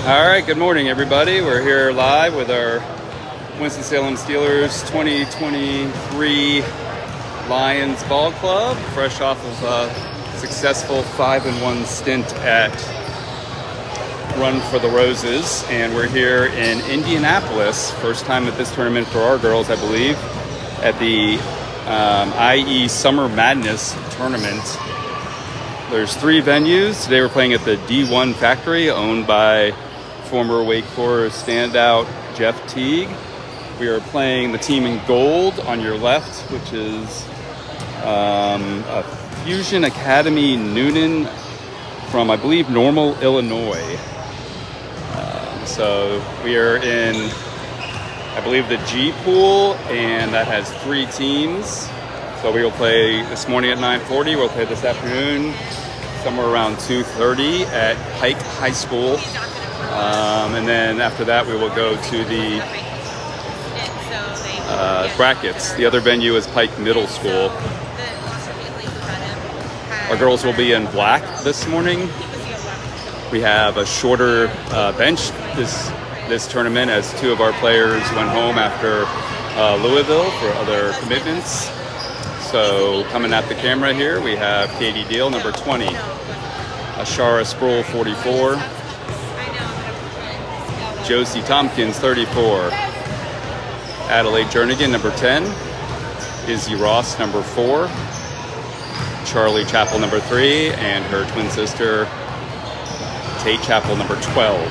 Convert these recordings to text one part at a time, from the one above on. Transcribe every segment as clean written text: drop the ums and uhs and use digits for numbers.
All right, good morning, everybody. We're here live with our Winston-Salem Steelers 2023 Lyons Ball Club, fresh off of a successful 5-1 stint at Run for the Roses. And we're here in Indianapolis, first time at this tournament for our girls, I believe, at the IE Summer Madness Tournament. There's 3 venues. Today we're playing at the D1 Factory, owned by former Wake Forest standout Jeff Teague. We are playing the team in gold on your left, which is a Fusion Academy Noonan from, I believe, Normal, Illinois. So we are in, I believe, the G pool, and that has 3 teams. So we will play this morning at 9:40. We'll play this afternoon somewhere around 2:30 at Pike High School. And then after that, we will go to the brackets. The other venue is Pike Middle School. Our girls will be in black this morning. We have a shorter bench this tournament, as 2 of our players went home after Louisville for other commitments. So coming at the camera here, we have Katie Deal, number 20, Ashara Sproul, 44, Josie Tompkins, 34, Adelaide Jernigan, number 10, Izzy Ross, number 4, Charlie Chappell, number 3, and her twin sister, Tate Chappell, number 12.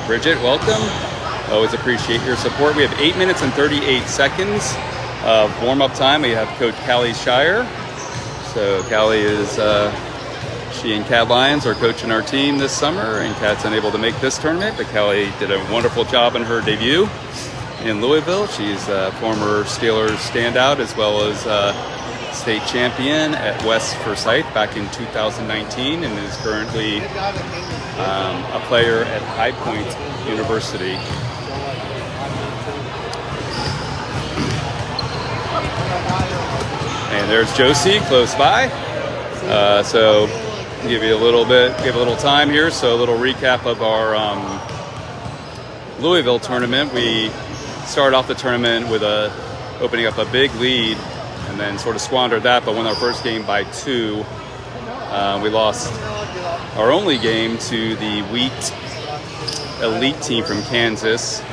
Bridget, welcome. Always appreciate your support. We have 8 minutes and 38 seconds of warm-up time. We have Coach Callie Shire. So Callie is, she and Kat Lyons are coaching our team this summer, and Kat's unable to make this tournament, but Callie did a wonderful job in her debut in Louisville. She's a former Steelers standout as well as state champion at West Forsyth back in 2019, and is currently a player at High Point University. And there's Josie close by. So give you a little time here. So a little recap of our Louisville tournament. We started off the tournament with opening up a big lead, and then sort of squandered that, but won our first game by 2. We lost our only game to the Wheat Elite team from Kansas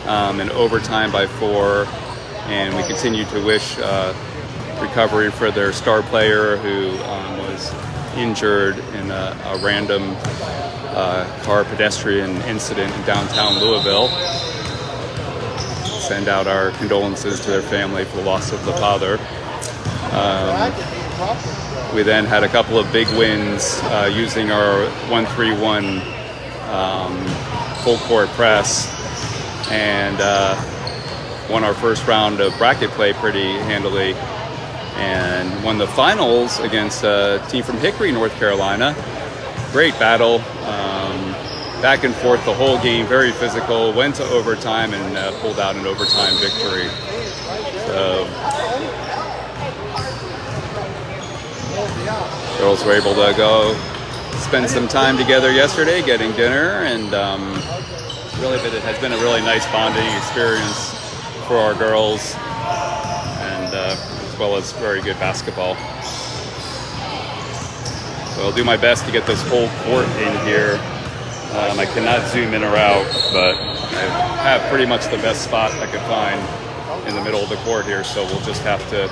in overtime by 4, and we continue to wish recovery for their star player who was injured in a random car pedestrian incident in downtown Louisville. Send out our condolences to their family for the loss of the father. We then had a couple of big wins using our 1-3-1 full court press, and won our first round of bracket play pretty handily, and won the finals against a team from Hickory, North Carolina. Great battle, back and forth the whole game, very physical, went to overtime and pulled out an overtime victory. So girls were able to go spend some time together yesterday getting dinner, and really it has been a really nice bonding experience for our girls, and as well as very good basketball. So I'll do my best to get this whole court in here. I cannot zoom in or out, but I have pretty much the best spot I could find in the middle of the court here, so we'll just have to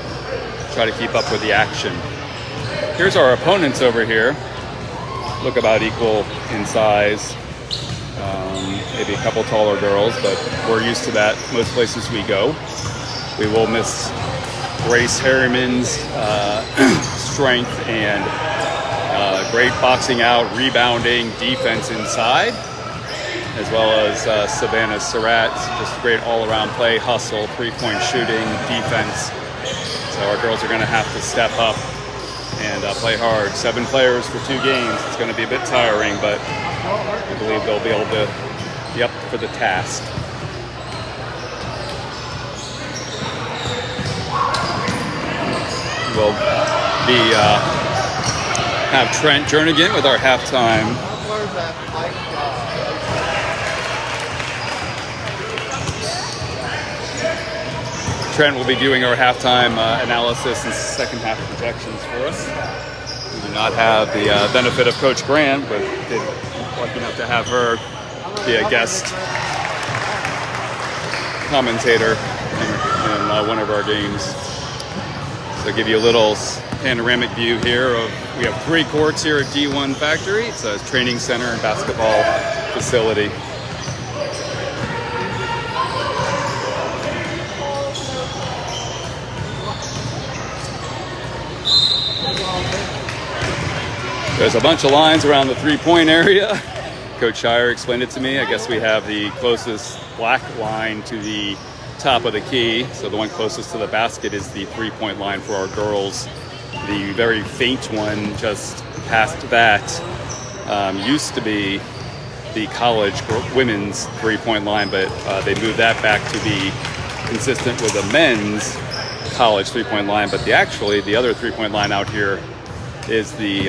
try to keep up with the action. Here's our opponents over here. Look about equal in size. Maybe a couple taller girls, but we're used to that most places we go. We will miss Grace Harriman's strength and great boxing out, rebounding, defense inside, as well as Savannah Surratt, just great all-around play, hustle, 3-point shooting, defense. So our girls are going to have to step up and play hard. 7 players for 2 games. It's going to be a bit tiring, but I believe they'll be able to be up for the task. We'll have Trent Jernigan with our halftime Trent will be doing our halftime analysis and second half projections for us. We do not have the benefit of Coach Grant, but did lucky enough to have her be a guest commentator in one of our games. So I'll give you a little panoramic view here of, we have 3 courts here at D1 Factory. It's a training center and basketball facility. There's a bunch of lines around the 3-point area. Coach Shire explained it to me. I guess we have the closest black line to the top of the key. So the one closest to the basket is the 3-point line for our girls. The very faint one just past that used to be the college women's 3-point line, but they moved that back to be consistent with the men's college 3-point line. But the other 3-point line out here is the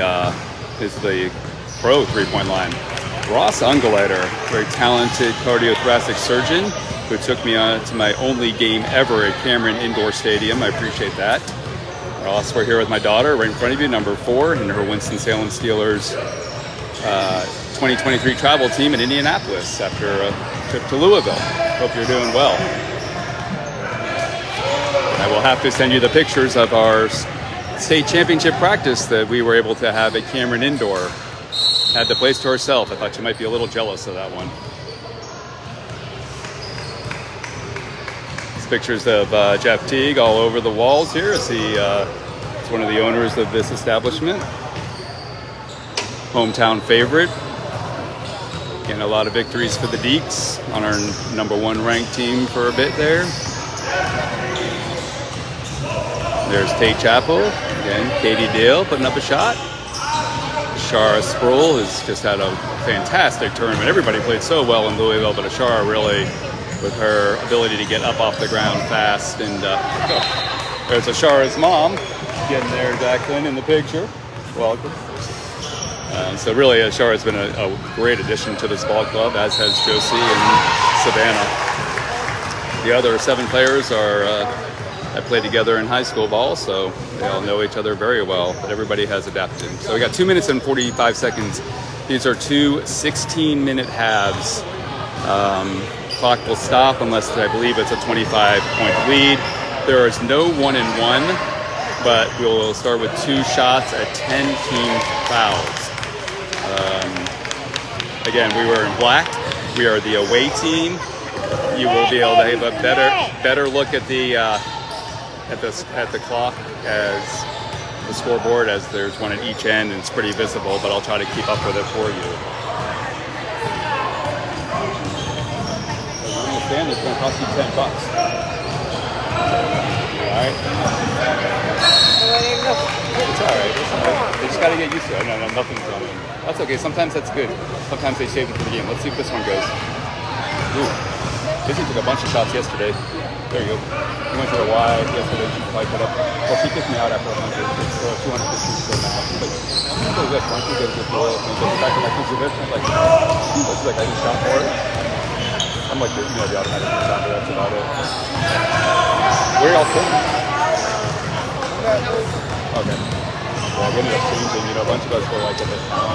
pro 3-point line. Ross Ungeleiter, very talented cardiothoracic surgeon, who took me to my only game ever at Cameron Indoor Stadium. I appreciate that. Ross, we're here with my daughter right in front of you, number 4, in her Winston-Salem Steelers 2023 travel team in Indianapolis after a trip to Louisville. Hope you're doing well. I will have to send you the pictures of our state championship practice that we were able to have at Cameron Indoor. Had the place to herself. I thought you might be a little jealous of that one. These pictures of Jeff Teague all over the walls here as he's one of the owners of this establishment. Hometown favorite. Getting a lot of victories for the Deeks on our number 1 ranked team for a bit there. There's Tate Chapel. Again, Katie Dale putting up a shot. Ashara Sproul has just had a fantastic tournament. Everybody played so well in Louisville, but Ashara really, with her ability to get up off the ground fast. And there's Ashara's mom getting there, Jacqueline, in the picture. Welcome. So really, Ashara has been a great addition to this ball club, as has Josie and Savannah. The other 7 players I played together in high school ball, so they all know each other very well, but everybody has adapted. So we got 2 minutes and 45 seconds. These are 2 16-minute halves. Clock will stop unless I believe it's a 25-point lead. There is no 1-and-1, but we'll start with 2 shots at 10 team fouls. Again, we were in black. We are the away team. You will be able to have a better look at the clock as the scoreboard, as there's one at each end and it's pretty visible, but I'll try to keep up with it for you. You understand it's going to cost you $10. Alright? It's alright. They just got to get used to it. No, nothing's going on. That's okay. Sometimes that's good. Sometimes they save it for the game. Let's see if this one goes. Ooh. Izzy took a bunch of shots yesterday. There you go. We went to the Y yesterday. She probably put up. Well, she kicked me out after 100. It's 250 still now. She's like, I'm so good. Why don't you get a good goal? And he goes back to my Kuzovich. I'm like, she's like, I just shot for it. I'm like, the automatic shot, but that's about it. Where y'all sitting? Okay. Well, we ended up changing. A bunch of us were like in the town.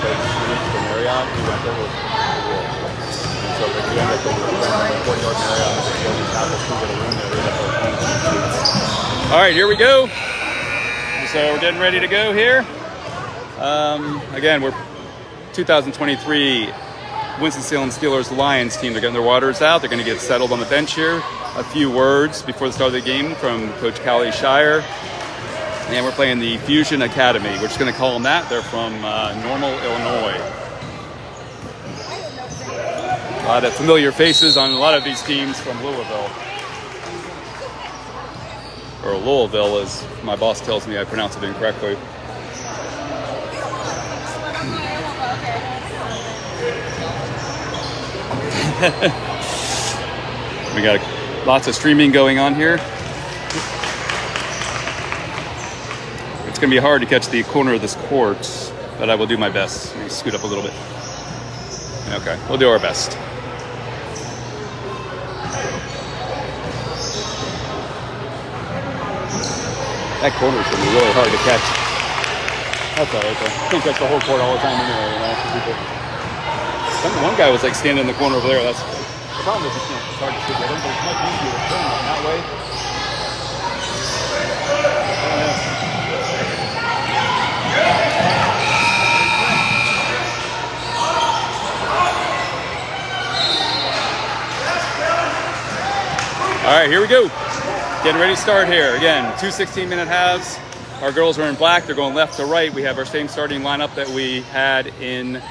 Because we went to the Marriott. We went there with the world. So if you end up going to the 40-yard Marriott, if you go to Tapos, we get a room there. All right, here we go. So we're getting ready to go here. Again, we're 2023 Winston-Salem Steelers Lyons team. They're getting their waters out. They're going to get settled on the bench here. A few words before the start of the game from Coach Callie Shire. And we're playing the Fusion Academy. We're just going to call them that. They're from Normal, Illinois. A lot of familiar faces on a lot of these teams from Louisville. Or Louisville, as my boss tells me I pronounce it incorrectly. We got lots of streaming going on here. It's going to be hard to catch the corner of this court, but I will do my best. Let me scoot up a little bit. Okay, we'll do our best. That corner is going to be really hard to catch. That's all right, though. I think that's the whole court all the time anyway, you know, for people. One guy was like standing in the corner over there. That's the problem is it's hard to see with him, but it's much easier to turn him that way. All right, here we go. Getting ready to start here. Again, 2 16-minute halves. Our girls are in black. They're going left to right. We have our same starting lineup that we had in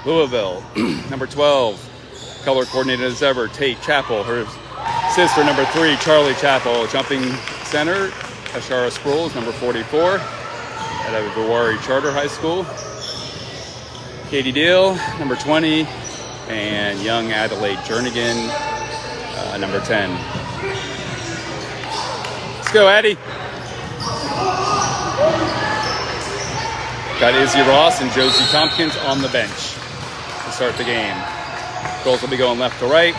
Louisville. Number 12, color coordinated as ever, Tate Chappell. Her sister, number 3, Charlie Chappell. Jumping center, Ashara Sproul, number 44, at Vawari Charter High School. Katie Deal, number 20, and young Adelaide Jernigan, number 10. Let's go, Addie. Got Izzy Ross and Josie Tompkins on the bench to start the game. Girls will be going left to right.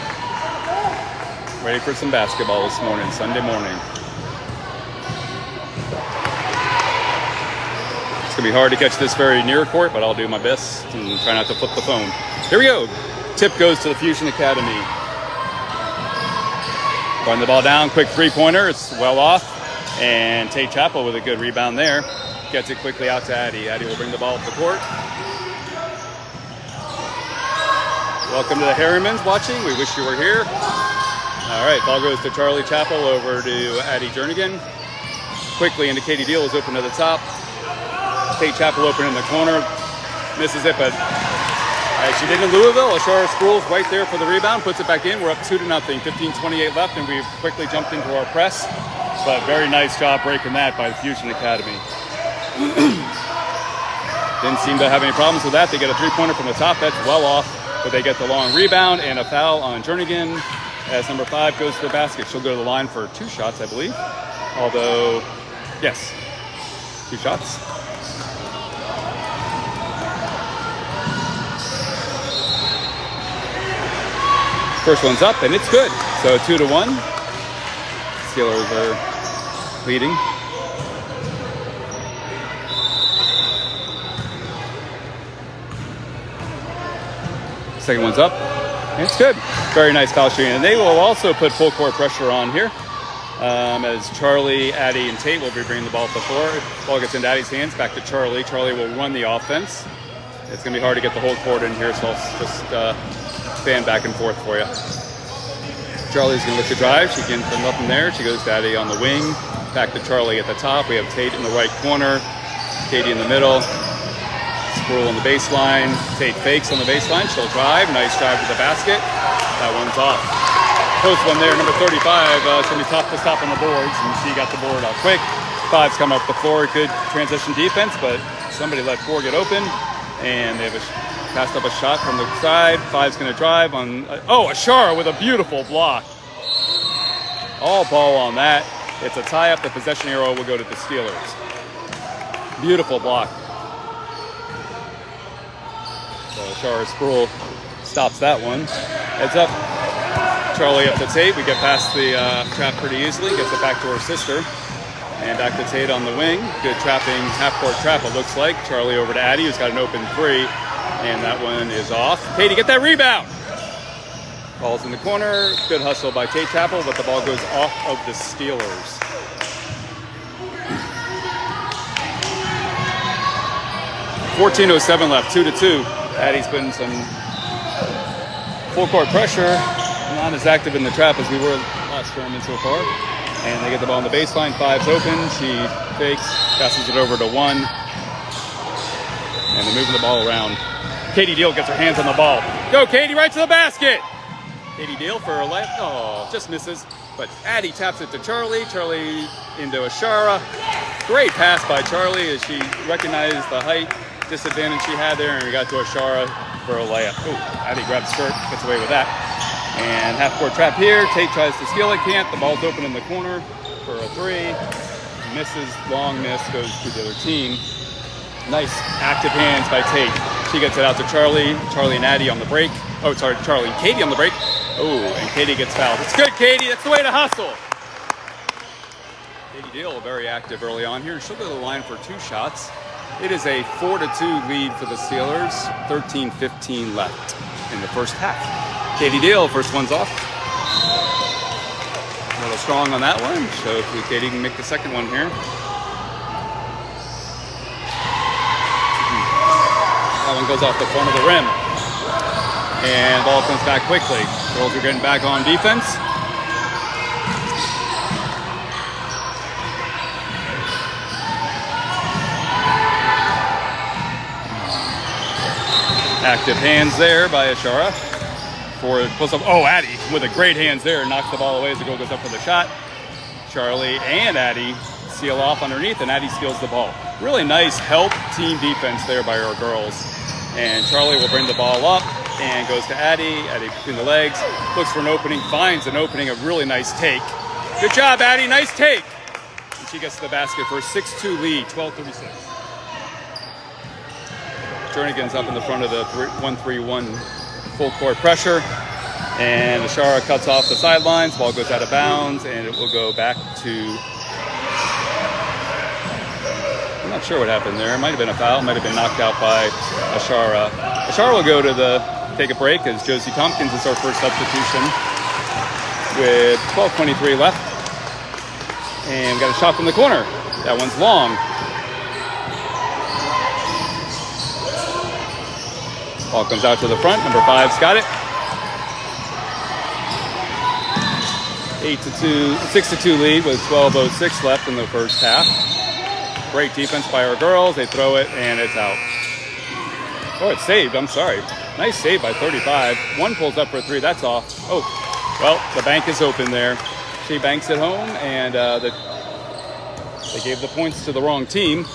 Ready for some basketball this morning, Sunday morning. It's going to be hard to catch this very near court, but I'll do my best and try not to flip the phone. Here we go. Tip goes to the Fusion Academy. Run the ball down, quick three-pointer. It's well off. And Tate Chappell with a good rebound there. Gets it quickly out to Addie. Addie will bring the ball up the court. Welcome to the Harrimans watching. We wish you were here. All right, ball goes to Charlie Chappell over to Addie Jernigan. Quickly into Katie Deal is open to the top. Tate Chappell open in the corner. Misses it, but as she did in Louisville, Ashara Sproul's right there for the rebound. Puts it back in. We're up 2-0. 15:28 left, and we've quickly jumped into our press. But very nice job breaking that by the Fusion Academy. Didn't seem to have any problems with that. They get a three-pointer from the top. That's well off, but they get the long rebound and a foul on Jernigan as number 5 goes to the basket. She'll go to the line for 2 shots, I believe. Although, yes, 2 shots. First one's up, and it's good. So 2-1. Steelers are leading. Second one's up. And it's good. Very nice foul shooting. And they will also put full court pressure on here. As Charlie, Addie, and Tate will be bringing the ball up the floor. Ball gets into Addie's hands. Back to Charlie. Charlie will run the offense. It's going to be hard to get the whole court in here, so I'll just fan back and forth for you. Charlie's going to look to drive. She gets nothing there. She goes to Addie on the wing. Back to Charlie at the top. We have Tate in the right corner. Katie in the middle. Sproul on the baseline. Tate fakes on the baseline. She'll drive. Nice drive to the basket. That one's off. Post one there, number 35. It's going to be top to stop on the boards, and she got the board out quick. 5's come up the floor. Good transition defense, but somebody let 4 get open, and they have passed up a shot from the side. 5's going to drive on. Ashara with a beautiful block. All ball on that. It's a tie-up. The possession arrow will go to the Steelers. Beautiful block. So Ashara Sproul stops that one. Heads up. Charlie up to Tate. We get past the trap pretty easily. Gets it back to her sister. And back to Tate on the wing. Good trapping, half-court trap, it looks like. Charlie over to Addie, who's got an open 3. And that one is off. Katie, get that rebound! Ball's in the corner. Good hustle by Tate Chappell, but the ball goes off of the Steelers. .14:07 left, 2-2. Addie's putting some full-court pressure. Not as active in the trap as we were last tournament so far. And they get the ball on the baseline. 5's open. She fakes, passes it over to 1. And they're moving the ball around. Katie Deal gets her hands on the ball. Go, Katie, right to the basket. Katie Deal for her left. Oh, just misses. But Addie taps it to Charlie. Charlie into Ashara. Great pass by Charlie as she recognized the height disadvantage she had there, and we got to Ashara for a layup. Oh, Addie grabs skirt, gets away with that. And half-court trap here. Tate tries to steal it, can't. The ball's open in the corner for a 3. Misses, long miss, goes to the other team. Nice active hands by Tate. She gets it out to Charlie. Charlie and Addie on the break. Oh, sorry, Charlie and Katie on the break. Oh, and Katie gets fouled. It's good, Katie. That's the way to hustle. Katie Deal very active early on here. She'll go to the line for 2 shots. It is a 4-2 lead for the Steelers. 13:15 left in the first half. Katie Deal, first one's off. A little strong on that one. So hopefully Katie can make the second one here. That one goes off the front of the rim. And ball comes back quickly. Girls are getting back on defense. Active hands there by Ashara. For close up. Oh, Addie with a great hands there. Knocks the ball away as the goal goes up for the shot. Charlie and Addie seal off underneath, and Addie steals the ball. Really nice help team defense there by our girls. And Charlie will bring the ball up and goes to Addie. Addie between the legs. Looks for an opening. Finds an opening. A really nice take. Good job, Addie. Nice take. And she gets to the basket for a 6-2 lead. 12:36. Jernigan's up in the front of the 1-3-1 full court pressure, and Ashara cuts off the sidelines. Ball goes out of bounds, and it will go back to. I'm not sure what happened there. It might have been a foul. Might have been knocked out by Ashara. Ashara will go to take a break as Josie Tompkins is our first substitution with 12:23 left, and we got a shot from the corner. That one's long. Ball comes out to the front. Number 5's got it. 6-2 lead with 12:06 left in the first half. Great defense by our girls. They throw it and it's out. Oh, it's saved. I'm sorry. Nice save by 35. One pulls up for 3. That's off. Oh, well, the bank is open there. She banks it home, and they gave the points to the wrong team.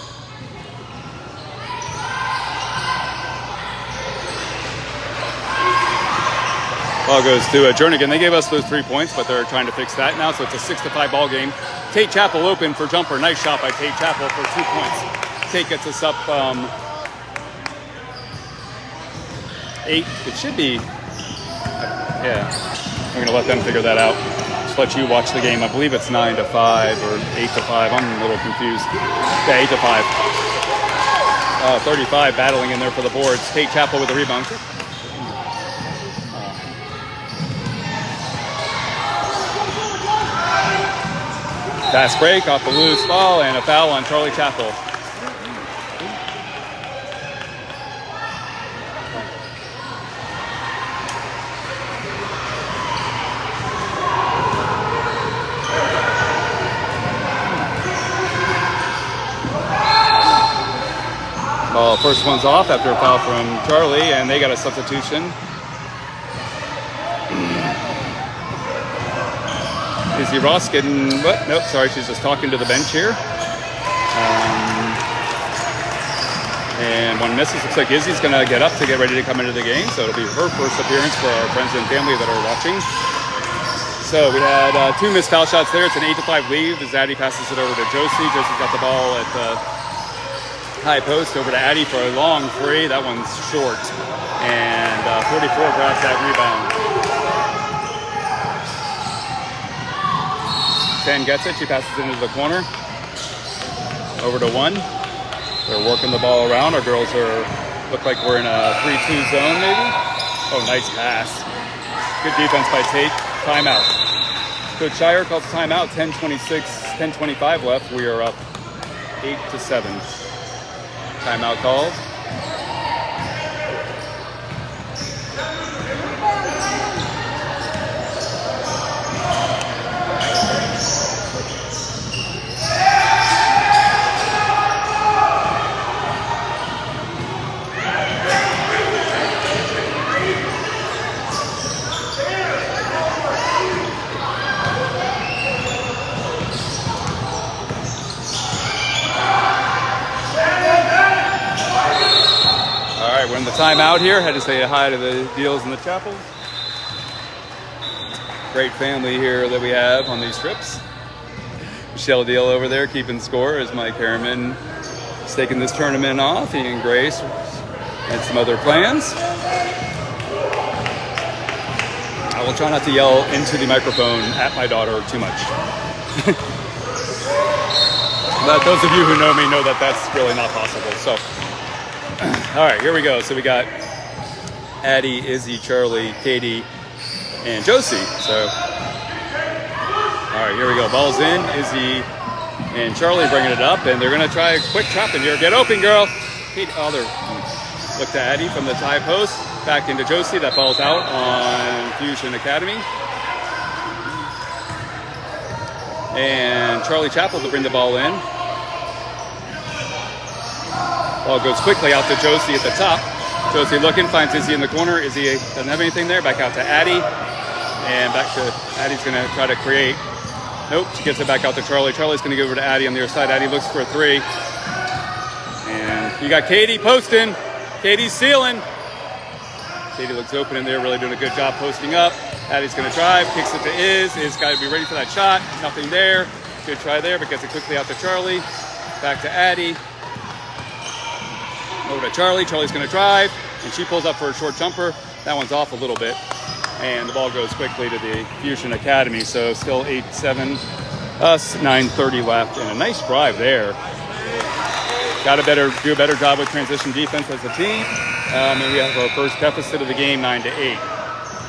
Ball goes to Jernigan. They gave us those 3 points, but they're trying to fix that now, so it's a 6-5 ball game. Tate Chappell open for jumper. Nice shot by Tate Chappell for 2 points. Tate gets us up 8. It should be, yeah. I'm going to let them figure that out. Just let you watch the game. I believe it's 9-5 or 8-5. I'm a little confused. Yeah, 8-5. 35 battling in there for the boards. Tate Chappell with the rebound. Fast break off the loose ball and a foul on Charlie Chappell. Well, first one's off after a foul from Charlie, and they got a substitution. Izzy Ross getting, what? Nope, sorry, she's just talking to the bench here. And one misses. Looks like Izzy's going to get up to get ready to come into the game, so it'll be her first appearance for our friends and family that are watching. So we had 2 missed foul shots there. It's an 8-5 lead as Addie passes it over to Josie. Josie's got the ball at the high post over to Addie for a long 3. That one's short. And 44 grabs that rebound. 10 gets it. She passes it into the corner. Over to 1. They're working the ball around. Our girls look like we're in a 3-2 zone maybe. Oh, nice pass. Good defense by Tate. Timeout. Coach Shire calls timeout. 10:25 left. We are up 8-7. Timeout called. We're in the timeout here. Had to say hi to the Deals and the Chappells. Great family here that we have on these trips. Michelle Deal over there keeping score as Mike Harriman is taking this tournament off. He and Grace had some other plans. I will try not to yell into the microphone at my daughter too much. But those of you who know me know that that's really not possible. So, all right, here we go. So we got Addie, Izzy, Charlie, Katie, and Josie. So, all right, here we go. Ball's in. Izzy and Charlie bringing it up, and they're going to try a quick trap in here. Get open, girl. Katie, look to Addie from the tie post. Back into Josie. That ball's out on Fusion Academy. And Charlie Chappell to bring the ball in. Ball goes quickly out to Josie at the top. Josie looking, finds Izzy in the corner. Izzy doesn't have anything there. Back out to Addie. And back to Addie's going to try to create. Nope, she gets it back out to Charlie. Charlie's going to go over to Addie on the other side. Addie looks for a three. And you got Katie posting. Katie's sealing. Katie looks open in there, really doing a good job posting up. Addie's going to drive, kicks it to Iz. Iz got to be ready for that shot. Nothing there. Good try there, but gets it quickly out to Charlie. Back to Addie. Over to Charlie. Charlie's going to drive, and she pulls up for a short jumper. That one's off a little bit. And the ball goes quickly to the Fusion Academy. So still 8-7, us 9:30 left, and a nice drive there. Got to do a better job with transition defense as a team. And we have our first deficit of the game, 9-8.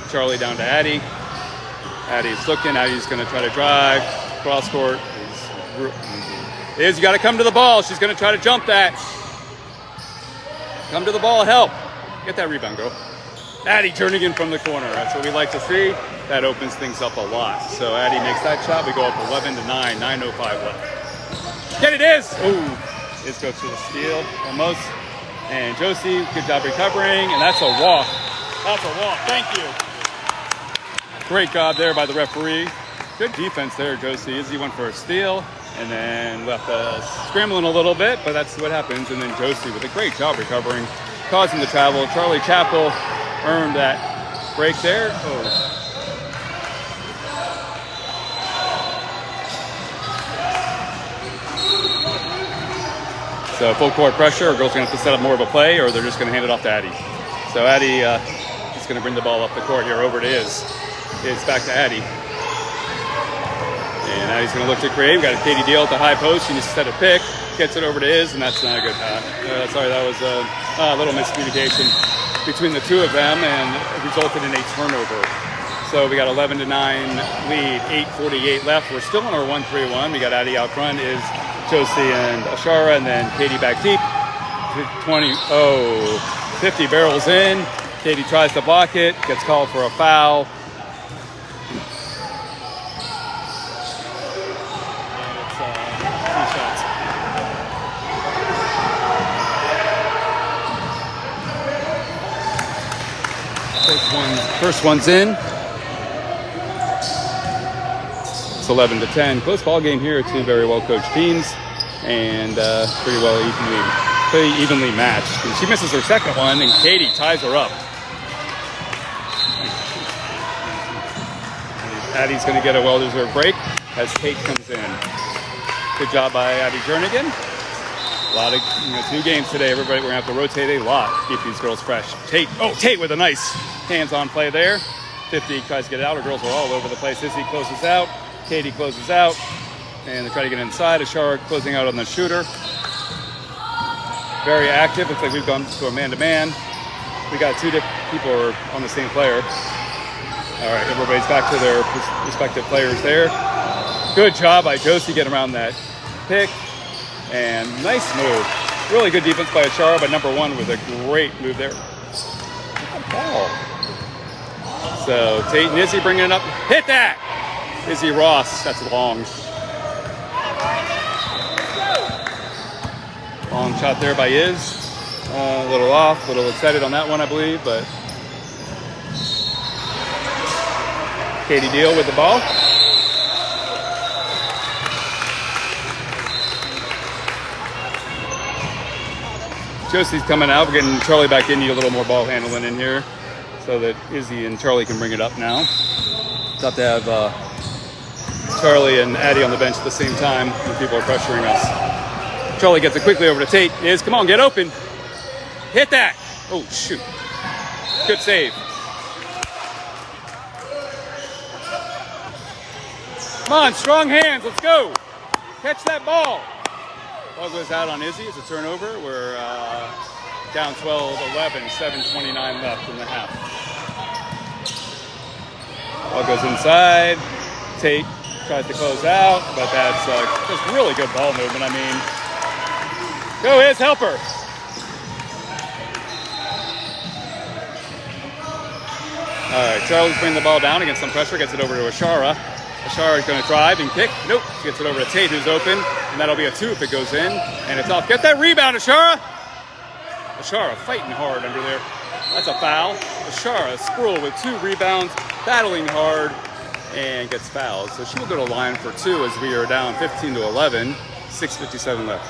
Charlie down to Addie. Addie's looking. Addie's going to try to drive. Cross court is you got to come to the ball. She's going to try to jump that. Come to the ball, help. Get that rebound, girl. Addie turning in from the corner. That's what we like to see. That opens things up a lot. So Addie makes that shot. We go up 11-9, 9:05 left. Get it, Iz. Ooh, Iz goes for the steal, almost. And Josie, good job recovering. And that's a walk. That's a walk. Thank you. Great job there by the referee. Good defense there, Josie. Izzy went for a steal and then left us scrambling a little bit, but that's what happens. And then Josie with a great job recovering, causing the travel. Charlie Chappell earned that break there. Oh. So full court pressure. Our girls are going to have to set up more of a play, or they're just going to hand it off to Addie. So Addie is going to bring the ball up the court here. Over to Iz. Iz back to Addie. And Addie's going to look to create. We've got a Katie Deal at the high post. She needs to set a pick. Gets it over to Iz, and that's not a good pass. Sorry, that was a little miscommunication between the two of them, and it resulted in a turnover. So we got 11-9 lead, 8:48 left. We're still on our 1-3-1. We got Addie out front, is Josie and Ashara, and then Katie back deep. 50 barrels in. Katie tries to block it, gets called for a foul. First one's in. It's 11-10. Close ball game here. Two very well coached teams, and pretty evenly matched. And she misses her second one, and Katie ties her up. Addie's going to get a well-deserved break as Tate comes in. Good job by Addie Jernigan. A lot of, it's new games today. Everybody, we're going to have to rotate a lot. Keep these girls fresh. Tate with a nice hands-on play there. 50 tries to get it out. Our girls are all over the place. Izzy closes out. Katie closes out. And they try to get inside. Ashara closing out on the shooter. Very active. Looks like we've gone to a man-to-man. We got two different people on the same player. All right, everybody's back to their respective players there. Good job by Josie getting around that pick. And nice move. Really good defense by Ashara, but number one with a great move there. Ball. So Tate and Izzy bringing it up. Hit that! Izzy Ross, that's long. Long shot there by Iz. A little off, a little excited on that one, I believe, but Katie Deal with the ball. Josie's coming out. We're getting Charlie back in. Need a little more ball handling in here so that Izzy and Charlie can bring it up now. Tough to have Charlie and Addie on the bench at the same time when people are pressuring us. Charlie gets it quickly over to Tate. Come on, get open. Hit that. Oh, shoot. Good save. Come on, strong hands. Let's go. Catch that ball. Ball goes out on Izzy. It's a turnover. We're down 12-11, 7:29 left in the half. Ball goes inside. Tate tries to close out, but that's just really good ball movement. I mean, go Iz, help her. All right, Charlie's bringing the ball down against some pressure, gets it over to Ashara. Ashara's going to drive and kick. Nope, she gets it over to Tate, who's open, and that'll be a 2 if it goes in, and it's off. Get that rebound, Ashara! Ashara fighting hard under there. That's a foul. Ashara Spruill with 2 rebounds, battling hard, and gets fouled. So she will go to line for 2 as we are down 15-11, 6:57 left.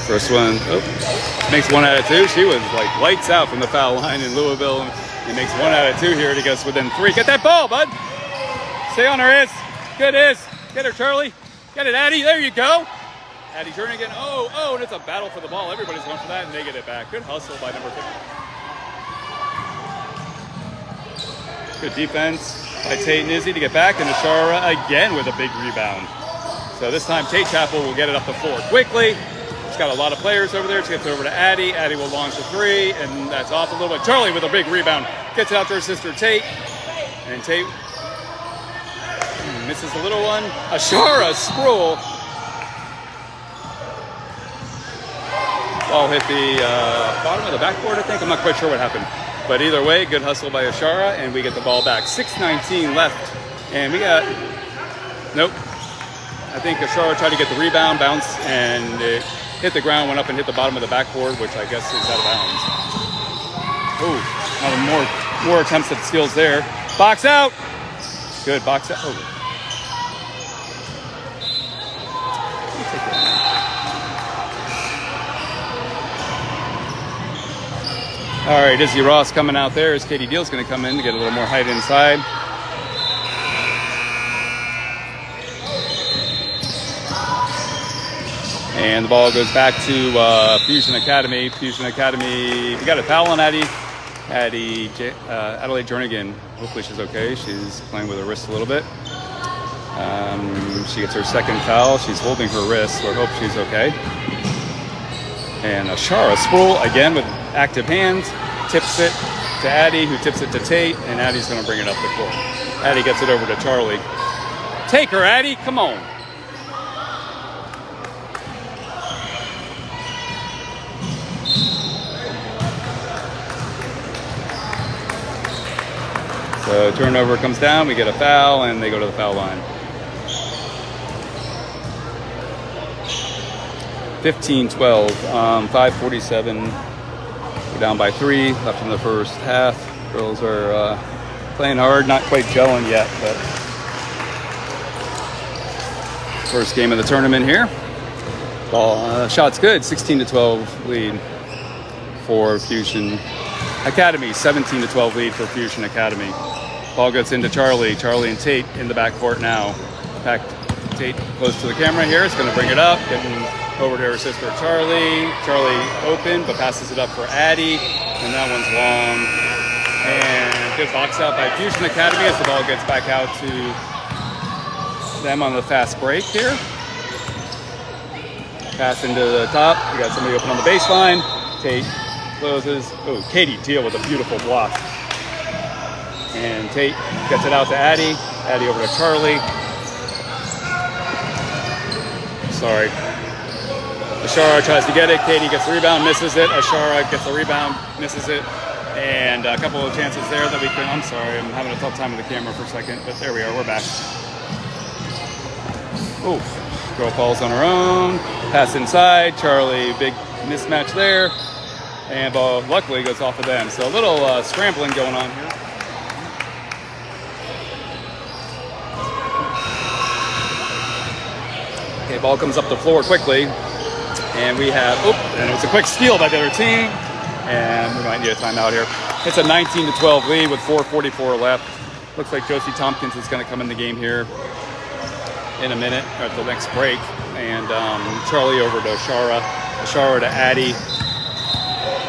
First one, makes 1 out of 2. She was like lights out from the foul line in Louisville. He makes 1 out of 2 here to get us within 3. Get that ball, bud. Stay on her, Iz. Good, Iz. Get her, Charlie. Get it, Addie. There you go. Addie turning again. Oh, and it's a battle for the ball. Everybody's going for that, and they get it back. Good hustle by number 50. Good defense by Tate and Izzy to get back, and Ashara again with a big rebound. So this time Tate Chapel will get it up the floor quickly. She's got a lot of players over there. She gets over to Addie. Addie will launch a 3, and that's off a little bit. Charlie with a big rebound. Gets it out to her sister Tate. And Tate misses the little one. Ashara Spruill. Ball hit the bottom of the backboard, I think. I'm not quite sure what happened. But either way, good hustle by Ashara, and we get the ball back. 6:19 left. And we got... Nope. I think Ashara tried to get the rebound, bounce, and it hit the ground, went up and hit the bottom of the backboard, which I guess is out of bounds. Oh, more attempts at steals there. Box out. Good, box out. Oh. All right, Izzy Ross coming out there as Katie Deal's going to come in to get a little more height inside. And the ball goes back to Fusion Academy. Fusion Academy, we got a foul on Adelaide Jernigan. Hopefully she's okay. She's playing with her wrist a little bit. She gets her second foul. She's holding her wrist, so I hope she's okay. And Ashara Spruill, again with active hands, tips it to Addie, who tips it to Tate, and Addie's going to bring it up the court. Addie gets it over to Charlie. Take her, Addie, come on. So turnover comes down, we get a foul, and they go to the foul line. 15-12, 5:47. We're down by 3, left in the first half. Girls are playing hard, not quite gelling yet, but first game of the tournament here. Ball shot's good, 16-12 lead for Fusion Academy, 17-12 lead for Fusion Academy. Ball gets into Charlie. Charlie and Tate in the backcourt now. In fact, Tate close to the camera here. It's going to bring it up, getting over to her sister Charlie. Charlie open, but passes it up for Addie, and that one's long. And good box out by Fusion Academy as the ball gets back out to them on the fast break here. Pass into the top. We got somebody open on the baseline. Tate closes. Oh, Katie Deal with a beautiful block. And Tate gets it out to Addie. Addie over to Charlie. Sorry. Ashara tries to get it. Katie gets the rebound, misses it. Ashara gets the rebound, misses it. And a couple of chances there that we can... I'm sorry, I'm having a tough time with the camera for a second. But there we are, we're back. Oof. Girl falls on her own. Pass inside. Charlie, big mismatch there. And ball luckily goes off of them. So a little scrambling going on here. Okay, ball comes up the floor quickly. And we have, and it was a quick steal by the other team. And we might need a timeout here. It's a 19-12 lead with 4:44 left. Looks like Josie Tompkins is going to come in the game here. in a minute or at the next break. And Charlie over to Ashara. Ashara to Addy.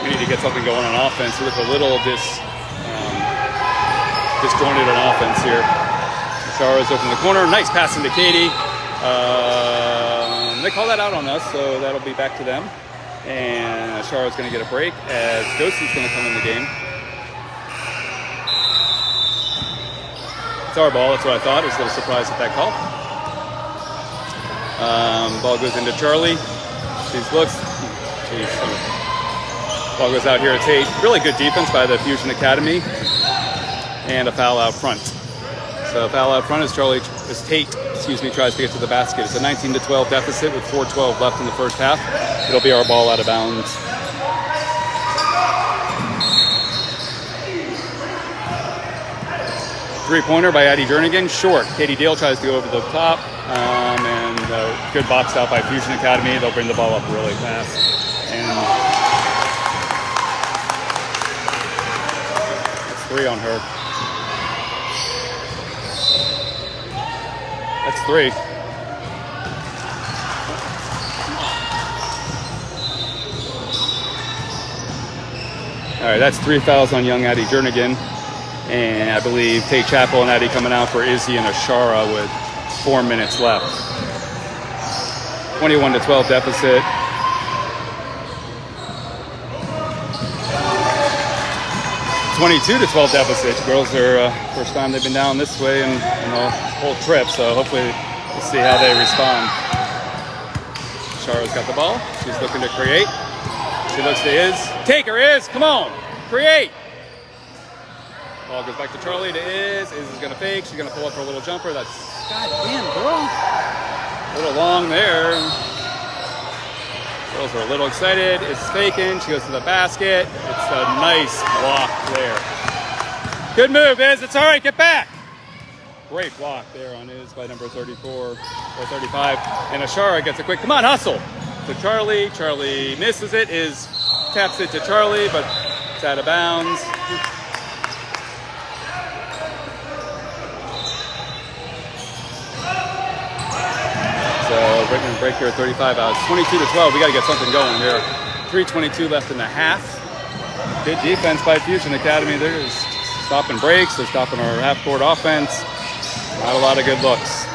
We need to get something going on offense. We look a little disjointed on offense here. Ashara's open the corner. Nice pass into Katie. They call that out on us, so that'll be back to them. And Ashara's going to get a break as Ghostie's going to come in the game. It's our ball. That's what I thought. I was a little surprised at that call. Ball goes into Charlie. She looks. Ball goes out here to Tate. Really good defense by the Fusion Academy. And a foul out front. So foul out front as Tate tries to get to the basket. It's a 19-12 deficit with 4:12 left in the first half. It'll be our ball out of bounds. Three-pointer by Addie Jernigan, short. Katie Deal tries to go over the top, and good box out by Fusion Academy. They'll bring the ball up really fast. And that's 3 on her. That's 3. All right, that's 3 fouls on young Addie Jernigan. And I believe Tate Chappell and Addie coming out for Izzy and Ashara with 4 minutes left. 21-12 deficit. 22-12 deficit. Girls are first time they've been down this way in the whole trip, so hopefully we'll see how they respond. Ashara's got the ball. She's looking to create. She looks to Iz. Take her, Iz. Come on. Create. Ball goes back to Charlie to Iz. Iz is going to fake. She's going to pull up for a little jumper. That's goddamn, girl. A little long there. Girls are a little excited. It's faking. She goes to the basket. It's a nice block there. Good move, Iz. It's all right. Get back. Great block there on Iz by number 34 or 35. And Ashara gets a quick, come on, hustle. To Charlie. Charlie misses it. Iz taps it to Charlie, but it's out of bounds. So break here at 35 out. 22-12. We got to get something going here. 3:22 left in the half. Good defense by Fusion Academy. They're just stopping breaks. They're stopping our half-court offense. Not a lot of good looks.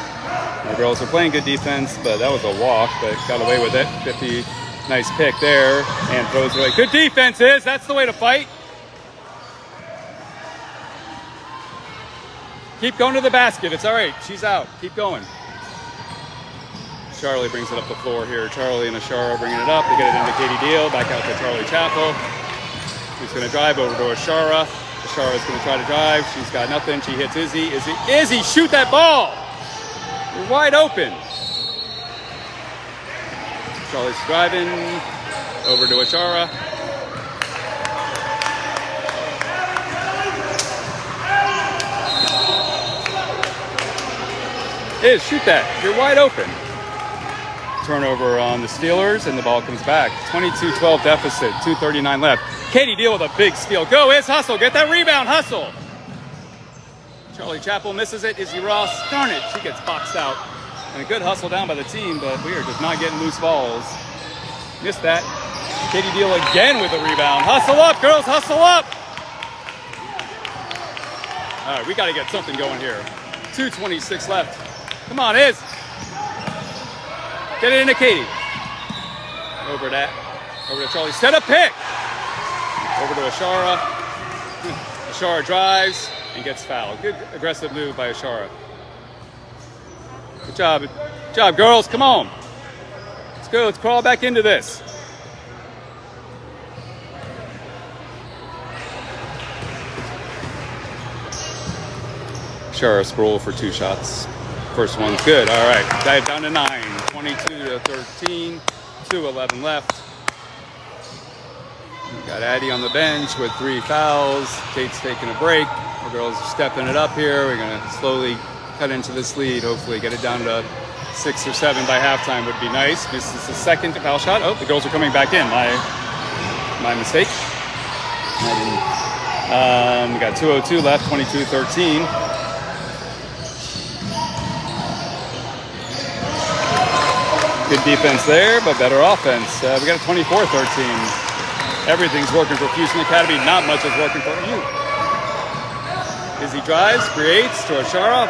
The girls are playing good defense, but that was a walk, but got away with it. 50, nice pick there, and throws away. Good defense, Iz. That's the way to fight. Keep going to the basket. It's all right. She's out. Keep going. Charlie brings it up the floor here. Charlie and Ashara bringing it up. They get it into Katie Deal. Back out to Charlie Chappell. She's going to drive over to Ashara. Ashara's going to try to drive. She's got nothing. She hits Izzy. Izzy, shoot that ball. You're wide open. Charlie's driving over to Ashara. Iz, shoot that. You're wide open. Turnover on the Steelers, and the ball comes back. 22-12 deficit, 2:39 left. Katie Deal with a big steal. Go, Iz, hustle. Get that rebound, hustle. Charlie Chappell misses it. Izzy Ross, darn it, she gets boxed out. And a good hustle down by the team, but we are just not getting loose balls. Missed that. Katie Deal again with a rebound. Hustle up, girls, hustle up. All right, we got to get something going here. 2:26 left. Come on, Iz. Get it into Katie. Over to Charlie. Set up pick. Over to Ashara. Ashara drives and gets fouled. Good aggressive move by Ashara. Good job. Good job, girls. Come on. Let's go. Let's crawl back into this. Ashara scroll for 2 shots. First one's good. All right. Dive down to 9. 22-13. 2:11 left. We got Addie on the bench with 3 fouls. Tate's taking a break. The girls are stepping it up here. We're going to slowly cut into this lead. Hopefully get it down to 6 or 7 by halftime would be nice. This is the second foul shot. Oh, the girls are coming back in. My mistake. We got 2:02 left. 22-13. Good defense there, but better offense. We got a 24-13. Everything's working for Fusion Academy. Not much is working for you. Izzy drives, creates to Ashara,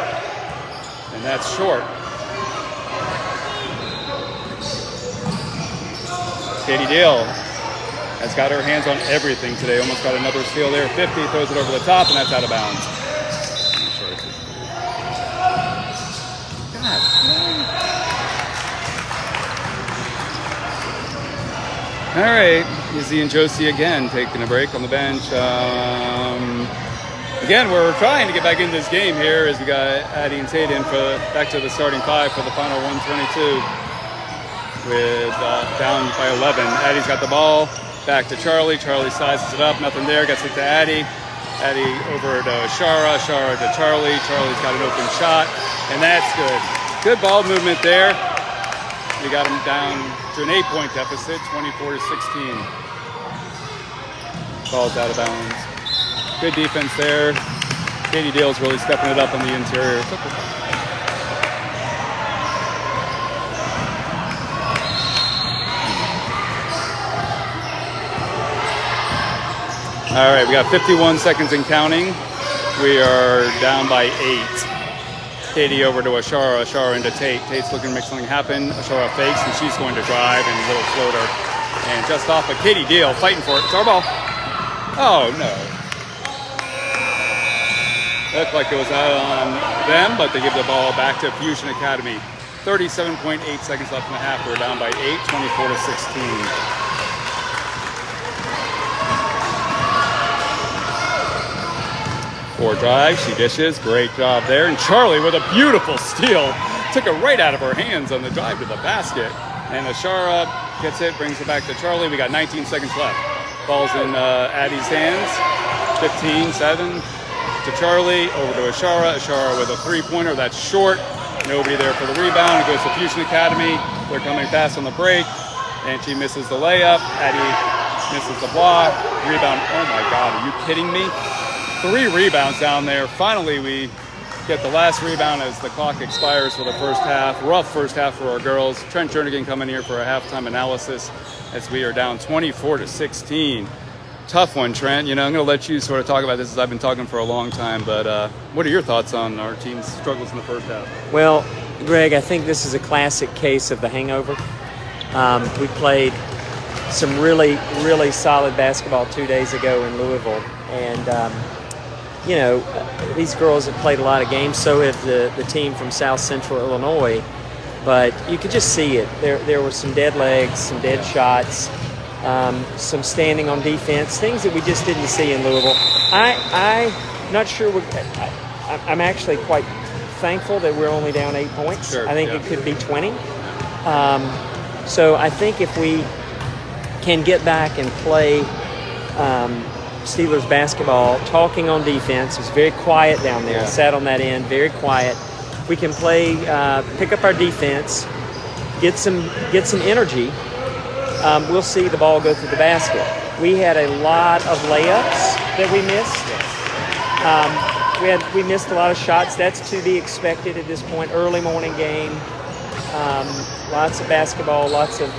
and that's short. Katie Dale has got her hands on everything today. Almost got another steal there. 50, throws it over the top, and that's out of bounds. God. All right, Izzy and Josie again taking a break on the bench. Again, we're trying to get back into this game here as we got Addie and Tate in for back to the starting five for the final 122 with down by 11. Addie's got the ball, back to Charlie. Charlie sizes it up, nothing there, gets it to Addie. Addie over to Ashara, Ashara to Charlie. Charlie's got an open shot, and that's good. Good ball movement there. We got them down to an 8-point deficit, 24-16. Ball's out of bounds. Good defense there. Katie Dale's really stepping it up on the interior. All right, we got 51 seconds and counting. We are down by 8. Katie over to Ashara, Ashara into Tate. Tate's looking to make something happen. Ashara fakes, and she's going to drive and a little floater. And just off of Katie Dale, fighting for it. It's our ball. Oh, no. Looked like it was out on them, but they give the ball back to Fusion Academy. 37.8 seconds left in the half. We're down by 8, 24-16. Four drive, she dishes, great job there. And Charlie with a beautiful steal. Took it right out of her hands on the drive to the basket. And Ashara gets it, brings it back to Charlie. We got 19 seconds left. Ball's in Addie's hands. 15-7 to Charlie, over to Ashara. Ashara with a three-pointer, that's short. Nobody there for the rebound. It goes to Fusion Academy. They're coming fast on the break. And she misses the layup. Addie misses the block. Rebound, oh my God, are you kidding me? 3 rebounds down there. Finally, we get the last rebound as the clock expires for the first half. Rough first half for our girls. Trent Jernigan coming here for a halftime analysis as we are down 24-16. Tough one, Trent. You know, I'm going to let you sort of talk about this as I've been talking for a long time, but what are your thoughts on our team's struggles in the first half? Well, Greg, I think this is a classic case of the hangover. We played some really, really solid basketball 2 days ago in Louisville, and you know, these girls have played a lot of games, so have the team from South Central Illinois, but you could just see it. There were some dead legs, some dead shots, some standing on defense, things that we just didn't see in Louisville. I'm not sure, I'm actually quite thankful that we're only down 8 points. Sure, I think it could be 20. So I think if we can get back and play Steelers basketball, talking on defense. It was very quiet down there. Yeah. Sat on that end, very quiet. We can play, pick up our defense, get some energy. We'll see the ball go through the basket. We had a lot of layups that we missed. We missed a lot of shots. That's to be expected at this point. Early morning game, lots of basketball, lots of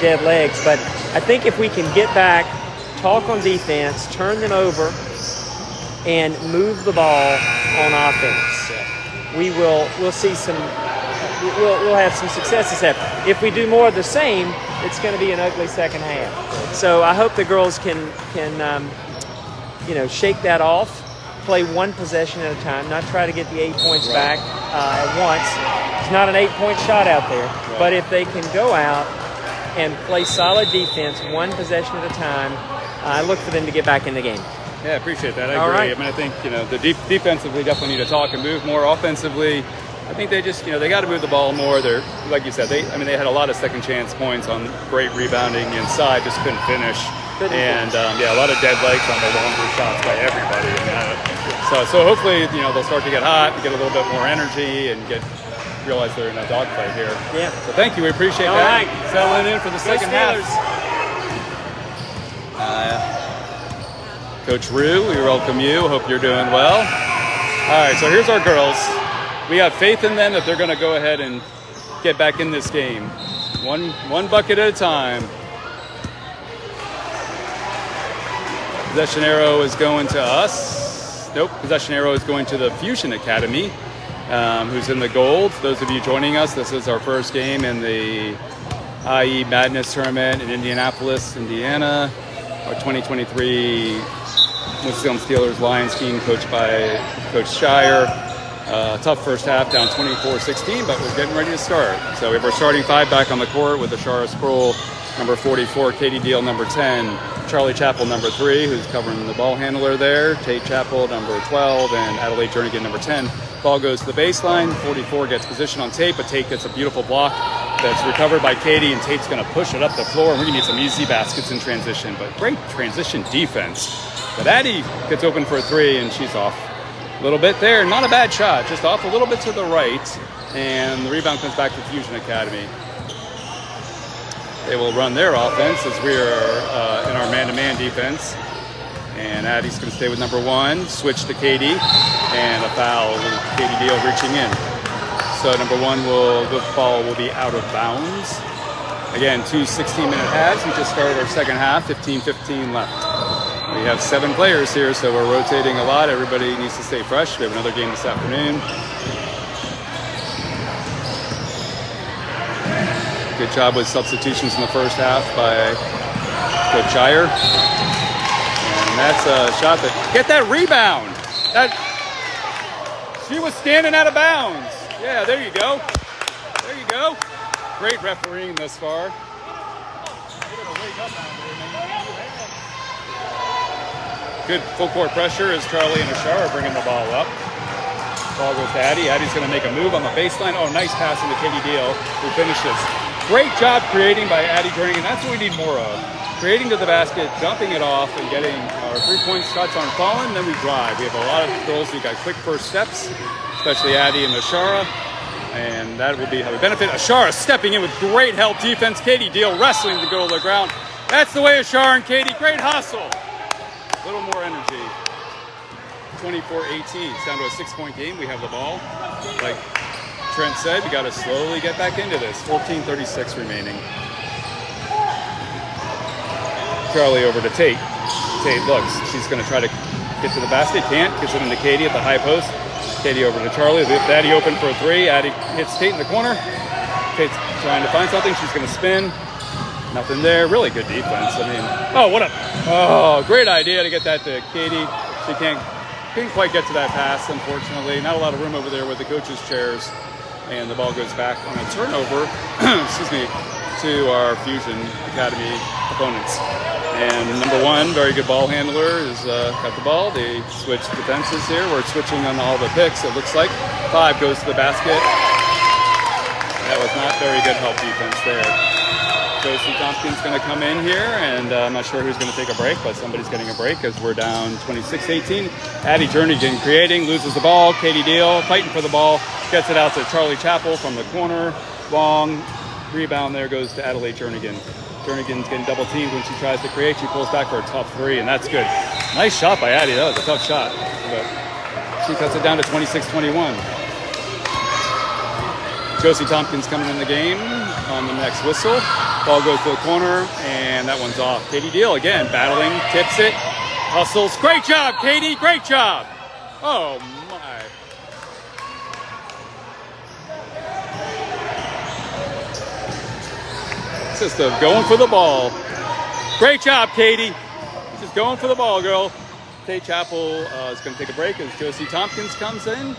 dead legs. But I think if we can get back, talk on defense, turn them over, and move the ball on offense, we'll see some. We'll have some successes happen. If we do more of the same, it's going to be an ugly second half. So I hope the girls can shake that off, play one possession at a time, not try to get the 8 points back at once. It's not an 8-point shot out there, but if they can go out and play solid defense, one possession at a time, I look for them to get back in the game. Yeah, I appreciate that. I All agree. right. I mean, I think, the defensively definitely need to talk and move more. Offensively, I think they just, they got to move the ball more. They're, like you said, they had a lot of second chance points on great rebounding inside, just couldn't finish. A lot of dead legs on the longer shots by everybody. So hopefully, they'll start to get hot, get a little bit more energy, and realize they're in a dogfight here. Yeah. So thank you. We appreciate All that. right. Settling in for the second half. Coach Rue, we welcome you. Hope you're doing well. All right, so here's our girls. We have faith in them that they're going to go ahead and get back in this game. One bucket at a time. Possession arrow is going to us. Nope, possession arrow is going to the Fusion Academy, who's in the gold. Those of you joining us, this is our first game in the IE Madness Tournament in Indianapolis, Indiana. Our 2023 Winston Steelers Lyons team, coached by Coach Shire. Tough first half, down 24-16, but we're getting ready to start. So we have our starting five back on the court with Ashara Sproul, number 44, Katie Deal, number 10, Charlie Chappell, number 3, who's covering the ball handler there, Tate Chappell, number 12, and Adelaide Jernigan, number 10. Ball goes to the baseline. 44 gets position on Tate, but Tate gets a beautiful block that's recovered by Katie, and Tate's going to push it up the floor. And we're going to need some easy baskets in transition, but great transition defense. But Addie gets open for a 3, and she's off a little bit there. Not a bad shot, just off a little bit to the right, and the rebound comes back to Fusion Academy. They will run their offense as we are in our man-to-man defense. And Addie's going to stay with number 1, switch to Katie, and a foul with Katie Deal reaching in. So number 1 the ball will be out of bounds. Again, 2 16-minute halves. We just started our second half, 15-15 left. We have 7 players here, so we're rotating a lot. Everybody needs to stay fresh. We have another game this afternoon. Good job with substitutions in the first half by Coach Shire. And that's a shot that, get that rebound. She was standing out of bounds. Yeah, there you go. There you go. Great refereeing thus far. Good full court pressure as Charlie and Ashara are bringing the ball up. Ball goes to Addie. Addie's going to make a move on the baseline. Oh, nice pass into Katie Deal, who finishes. Great job creating by Addie Jernigan. That's what we need more of. Creating to the basket, dumping it off, and getting our three-point shots on falling, then we drive. We have a lot of girls who got quick first steps, especially Addie and Ashara, and that will be how we benefit. Ashara stepping in with great help defense. Katie Deal wrestling to go to the ground. That's the way Ashara and Katie. Great hustle. A little more energy. 24-18. It's down to a 6-point game. We have the ball. Like Trent said, we got to slowly get back into this. 14:36 remaining. Charlie over to Tate. Tate looks. She's going to try to get to the basket. Can't. Gets it into Katie at the high post. Katie over to Charlie. Addie open for a 3. Addie hits Tate in the corner. Tate's trying to find something. She's going to spin. Nothing there. Really good defense. I mean, oh, what a, oh, great idea to get that to Katie. She couldn't quite get to that pass, unfortunately. Not a lot of room over there with the coaches' chairs. And the ball goes back on a turnover, excuse me, to our Fusion Academy opponents. And number 1, very good ball handler, has got the ball. They switch defenses here. We're switching on all the picks, it looks like. 5 goes to the basket. That was not very good help defense there. Josie Tompkins going to come in here, and I'm not sure who's going to take a break, but somebody's getting a break as we're down 26-18. Addie Jernigan creating, loses the ball. Katie Deal fighting for the ball, gets it out to Charlie Chappell from the corner. Long rebound there goes to Adelaide Jernigan. Jernigan's getting double teamed when she tries to create. She pulls back for a tough 3, and that's good. Nice shot by Addie. That was a tough shot, but she cuts it down to 26-21. Josie Tompkins coming in the game on the next whistle. Ball goes to the corner, and that one's off. Katie Deal again, battling, tips it, hustles. Great job, Katie, great job. Oh, my. Just going for the ball. Great job, Katie. Just going for the ball, girl. Tate Chappell is going to take a break as Josie Tompkins comes in.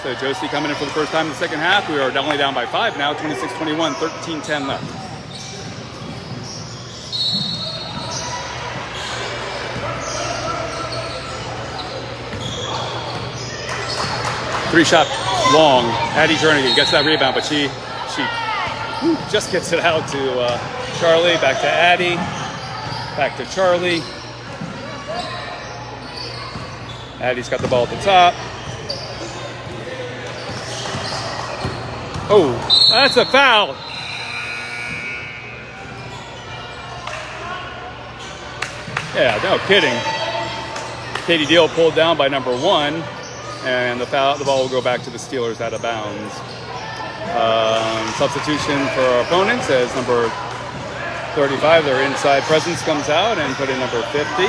So Josie coming in for the first time in the second half. We are only down by 5 now, 26-21, 13-10 left. Three-shot long. Addie Jernigan gets that rebound, but she just gets it out to Charlie. Back to Addie. Back to Charlie. Addie's got the ball at the top. Oh, that's a foul. Yeah, no kidding. Katie Deal pulled down by number 1, and the ball will go back to the Steelers out of bounds. Substitution for our opponents as number 35, their inside presence, comes out and put in number 50.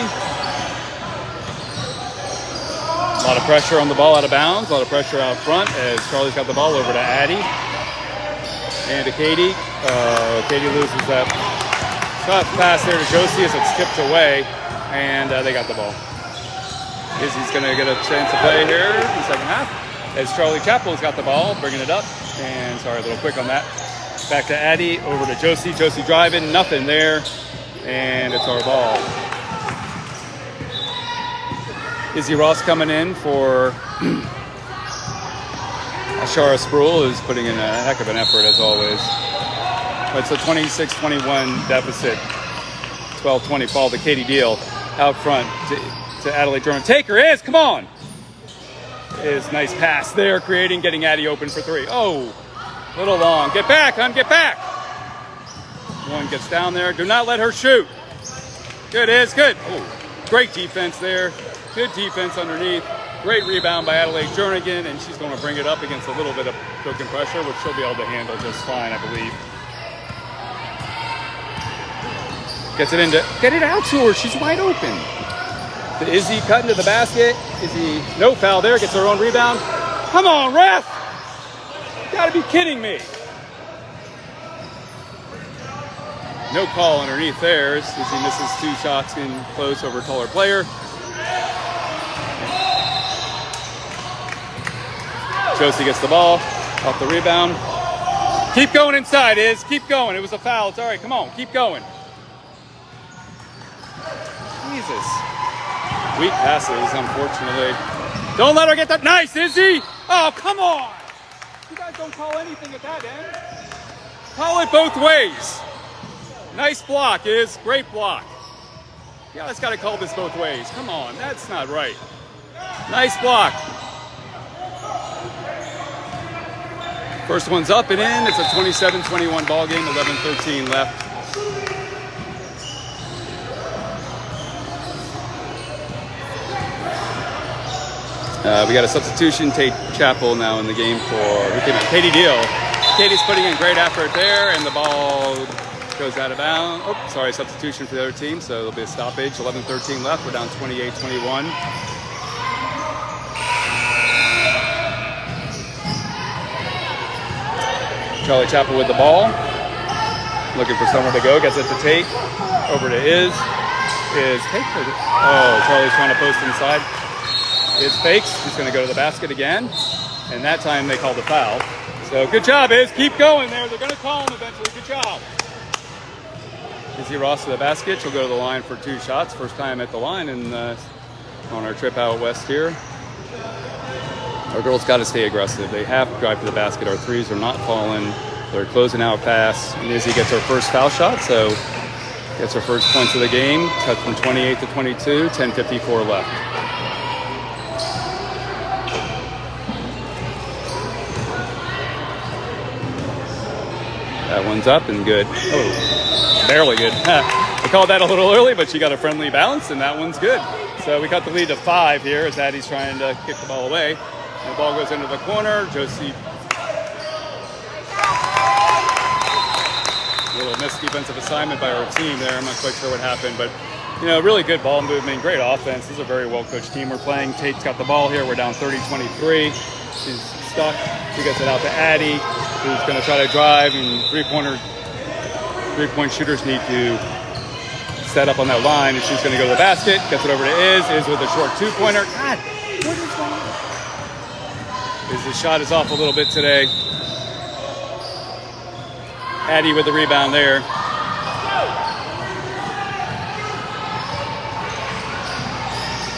A lot of pressure on the ball out of bounds, a lot of pressure out front as Charlie's got the ball over to Addie and to Katie. Katie loses that shot pass there to Josie as it's tipped away, and they got the ball. Izzy's going to get a chance to play here in the second half as Charlie Chappell's got the ball, bringing it up. And sorry, a little quick on that. Back to Addie, over to Josie. Josie driving, nothing there, and it's our ball. Izzy Ross coming in for Ashara Sproul, who's putting in a heck of an effort as always. But it's a 26-21 deficit. 12-20 ball to Katie Deal out front to Adelaide Jordan. Take her is, come on! Is nice pass there, getting Addie open for three. Oh, a little long. Get back, hon, get back. One gets down there. Do not let her shoot. Good is, good. Oh, great defense there. Good defense underneath. Great rebound by Adelaide Jernigan, and she's going to bring it up against a little bit of cooking pressure, which she'll be able to handle just fine, I believe. Gets it into, get it out to her. She's wide open. The Izzy cutting to the basket. Izzy, no foul there, gets her own rebound. Come on, ref! You gotta be kidding me. No call underneath there. Izzy misses two shots in close over a taller player. Josie gets the ball off the rebound. Keep going inside, Iz. Keep going. It was a foul. It's all right. Come on. Keep going. Jesus. Weak passes, unfortunately. Don't let her get that. Nice, Izzy. Oh, come on. You guys don't call anything at that end. Call it both ways. Nice block, Iz. Great block. You guys got to call this both ways. Come on. That's not right. Nice block. First one's up and in. It's a 27-21 ball game, 11-13 left. We got a substitution. Tate Chappell now in the game for Katie Deal. Katie's putting in great effort there, and the ball goes out of bounds. Oh, sorry, substitution for the other team, so there'll be a stoppage. 11-13 left. We're down 28-21. Charlie Chappell with the ball. Looking for somewhere to go. Gets it to Tate. Over to Is Tate. Oh, Charlie's trying to post inside. Is fakes. He's going to go to the basket again. And that time they called a foul. So good job, Iz. Keep going there. They're going to call him eventually. Good job. Izzy Ross to the basket. She'll go to the line for two shots. First time at the line and on our trip out west here. Our girls got to stay aggressive. They have to drive to the basket. Our threes are not falling. They're closing out fast. And Izzy gets her first foul shot, so gets her first points of the game. Cut from 28 to 22, 10:54 left. That one's up and good. Oh, barely good. I called that a little early, but she got a friendly bounce, and that one's good. So we got the lead to 5 here as Addie's trying to kick the ball away. The ball goes into the corner. Josie, a little missed defensive assignment by our team there. I'm not quite sure what happened, but really good ball movement, great offense. This is a very well-coached team we're playing. Tate's got the ball here. We're down 30-23. She's stuck. She gets it out to Addie, who's going to try to drive, and three-point shooters need to set up on that line, and she's going to go to the basket. Gets it over to Iz with a short two-pointer. God, what is going on? His shot is off a little bit today. Addie with the rebound there.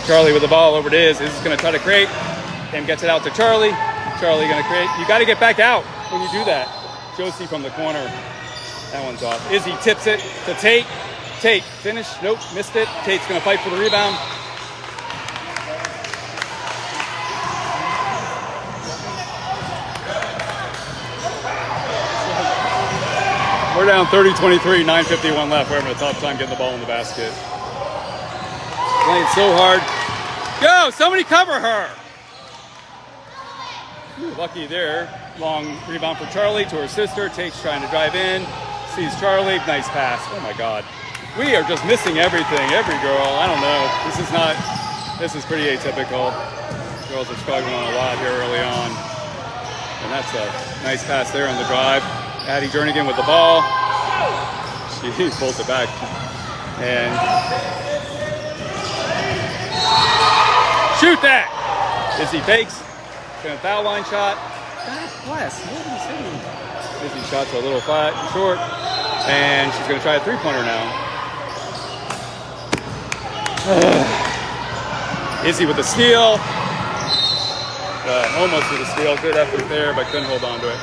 Charlie with the ball over to Iz. Iz is going to try to create. Cam gets it out to Charlie. Charlie going to create. You got to get back out when you do that. Josie from the corner. That one's off. Izzy tips it to Tate. Tate, finish. Nope, missed it. Tate's going to fight for the rebound. We're down 30-23, 9:51 left. We're having a tough time getting the ball in the basket. Playing so hard. Go! Somebody cover her! Ooh, lucky there. Long rebound for Charlie to her sister. Tate's trying to drive in. Sees Charlie. Nice pass. Oh my God. We are just missing everything. Every girl. I don't know. This is pretty atypical. Girls are struggling a lot here early on. And that's a nice pass there on the drive. Addie Jernigan with the ball. She pulls it back. And shoot that! Izzy fakes. Gonna foul line shot. God bless. Nobody's hitting. Izzy shots are a little flat and short. And she's gonna try a three-pointer now. Izzy with the steal. Almost with a steal. Good effort there, but couldn't hold on to it.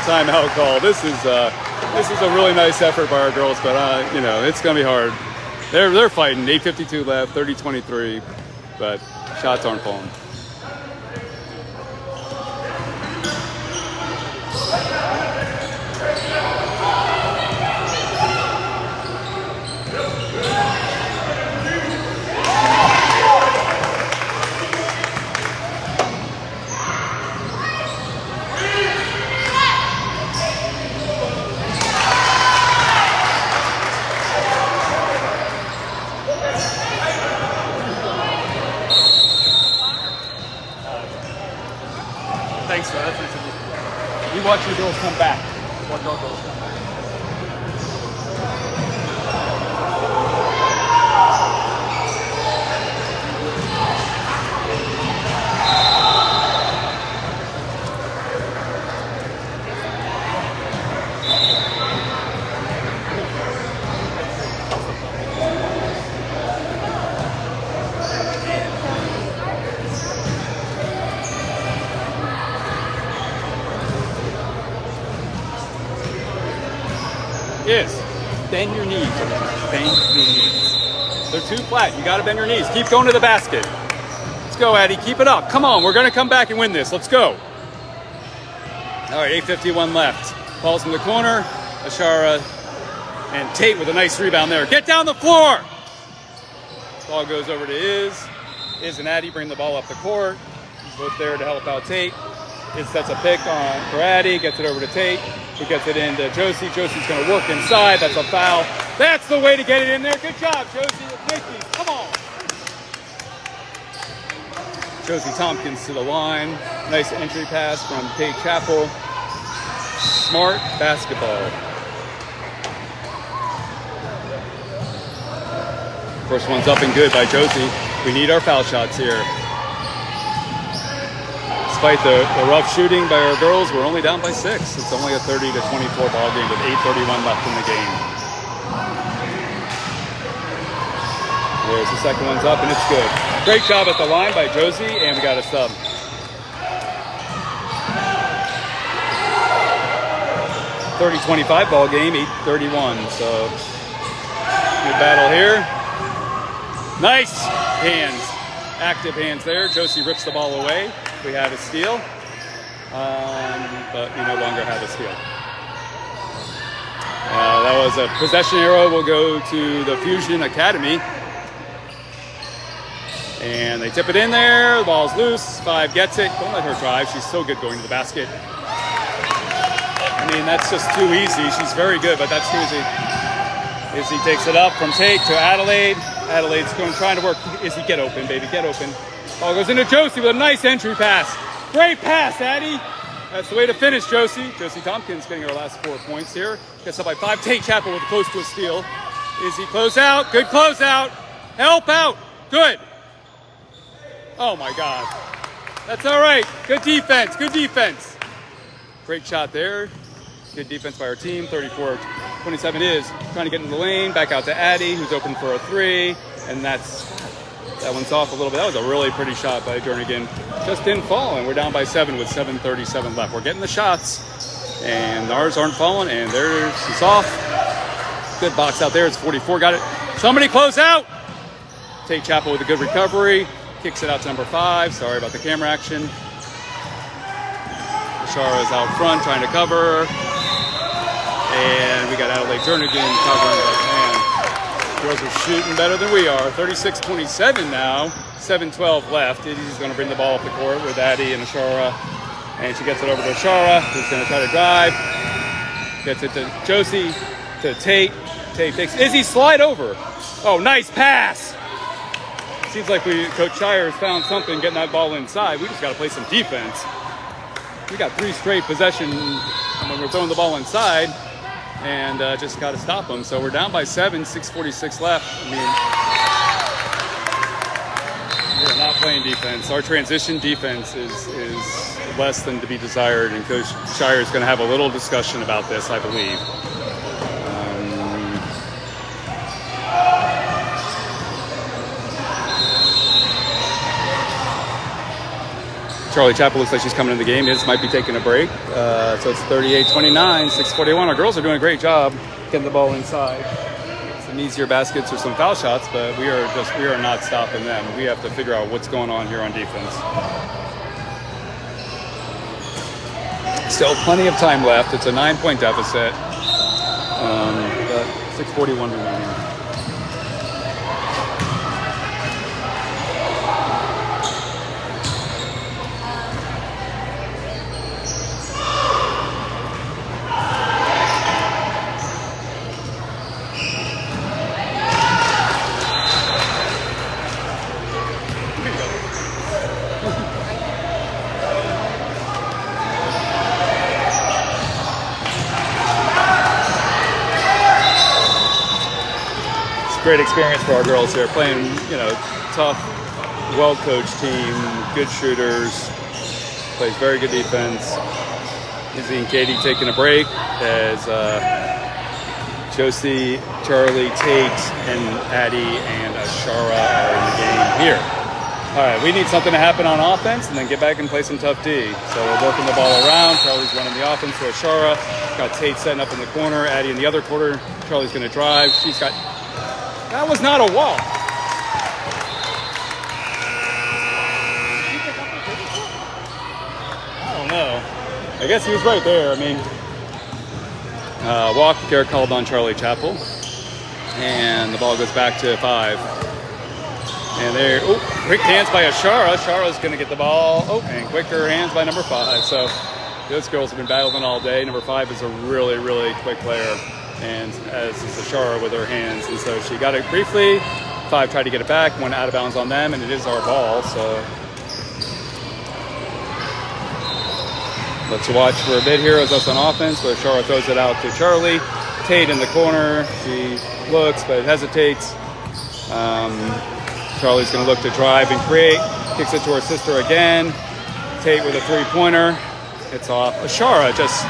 Timeout call. This is a really nice effort by our girls, but you know, it's gonna be hard. They're fighting. 8:52 left, 30-23, but shots aren't falling. Thanks, man. You watch your girls come back. Watch our girls come back. Is bend your knees. Bend your knees. They're too flat. You got to bend your knees. Keep going to the basket. Let's go, Addie. Keep it up. Come on. We're going to come back and win this. Let's go. All right, 8:51 left. Ball's in the corner. Ashara and Tate with a nice rebound there. Get down the floor. Ball goes over to Iz. Iz and Addie bring the ball up the court. Both there to help out Tate. Iz sets a pick on for Addie. Gets it over to Tate. He gets it into Josie. Josie's going to work inside. That's a foul. That's the way to get it in there. Good job, Josie. With Nikki. Come on. Josie Tompkins to the line. Nice entry pass from Tate Chappell. Smart basketball. First one's up and good by Josie. We need our foul shots here. Despite the rough shooting by our girls, we're only down by 6. It's only a 30-24 ball game with 8:31 left in the game. There's the second one's up, and it's good. Great job at the line by Josie, and we got a sub. 30-25 ball game, 8:31. So good battle here. Nice hands, active hands there. Josie rips the ball away. We have a steal, but we no longer have a steal. That was a possession arrow. Will go to the Fusion Academy. And they tip it in there. The ball's loose. 5 gets it. Don't let her drive. She's so good going to the basket. I mean, that's just too easy. She's very good, but that's too easy. Izzy takes it up from Tate to Adelaide. Adelaide's trying to work. Izzy, get open, baby. Get open. Ball goes into Josie with a nice entry pass. Great pass, Addie. That's the way to finish, Josie. Josie Tompkins getting her last 4 points here. Gets up by 5. Tate Chappell with close to a steal. Izzy close out. Good close out. Help out. Good. Oh, my God. That's all right. Good defense. Good defense. Great shot there. Good defense by our team. 34-27 is trying to get into the lane. Back out to Addie, who's open for a 3. And that one's off a little bit. That was a really pretty shot by Jernigan. Just didn't fall, and we're down by 7 with 7:37 left. We're getting the shots, and ours aren't falling, and theirs is off. Good box out there. It's 44. Got it. Somebody close out. Tate Chappell with a good recovery. Kicks it out to number 5. Sorry about the camera action. Shara's out front trying to cover. And we got Adelaide Jernigan covering that man. Girls are shooting better than we are. 36-27 now. 7:12 left. Izzy's going to bring the ball up the court with Addie and Ashara. And she gets it over to Ashara, who's going to try to drive. Gets it to Josie, to Tate. Tate takes Izzy, slide over. Oh, nice pass. Seems like Coach Shires found something getting that ball inside. We just got to play some defense. We got 3 straight possession when we're throwing the ball inside, and just got to stop them. So we're down by 7, 6:46 left. I mean, we're not playing defense. Our transition defense is less than to be desired, and Coach Shire is going to have a little discussion about this, I believe. Charlie Chapel looks like she's coming in the game. This might be taking a break. So it's 38-29, 6:41. Our girls are doing a great job getting the ball inside. Some easier baskets or some foul shots, but we are not stopping them. We have to figure out what's going on here on defense. Still plenty of time left. It's a 9-point deficit. But 6:41 remaining. Great experience for our girls here, playing, tough, well-coached team, good shooters, plays very good defense. Izzy and Katie taking a break as Josie, Charlie, Tate, and Addie and Ashara are in the game here. All right, we need something to happen on offense and then get back and play some tough D. So we're working the ball around. Charlie's running the offense to Ashara. Got Tate setting up in the corner, Addie in the other corner. Charlie's going to drive. That was not a walk. I don't know. I guess he was right there. I mean, walk, Garrett called on Charlie Chapel. And the ball goes back to 5. And there, quick hands by Ashara. Ashara's going to get the ball. And quicker hands by number 5. So those girls have been battling all day. Number 5 is a really, really quick player. And as is Ashara with her hands. And so she got it briefly. 5 tried to get it back, went out of bounds on them, and it is our ball. So let's watch for a bit here as us on offense. But Ashara throws it out to Charlie. Tate in the corner. She looks, but hesitates. Charlie's going to look to drive and create. Kicks it to her sister again. Tate with a 3-pointer. It's off. Ashara just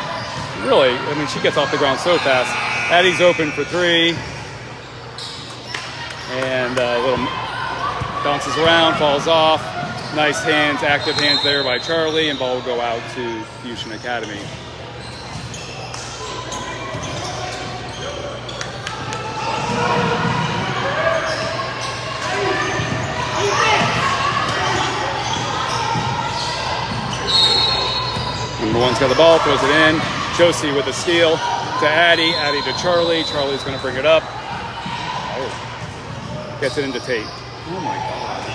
really, she gets off the ground so fast. Addie's open for 3. And a little bounces around, falls off. Nice hands, active hands there by Charlie, and ball will go out to Fusion Academy. Number 1's got the ball, throws it in. Josie with a steal to Addie. Addie to Charlie. Charlie's going to bring it up. Gets it into Tate. Oh my God.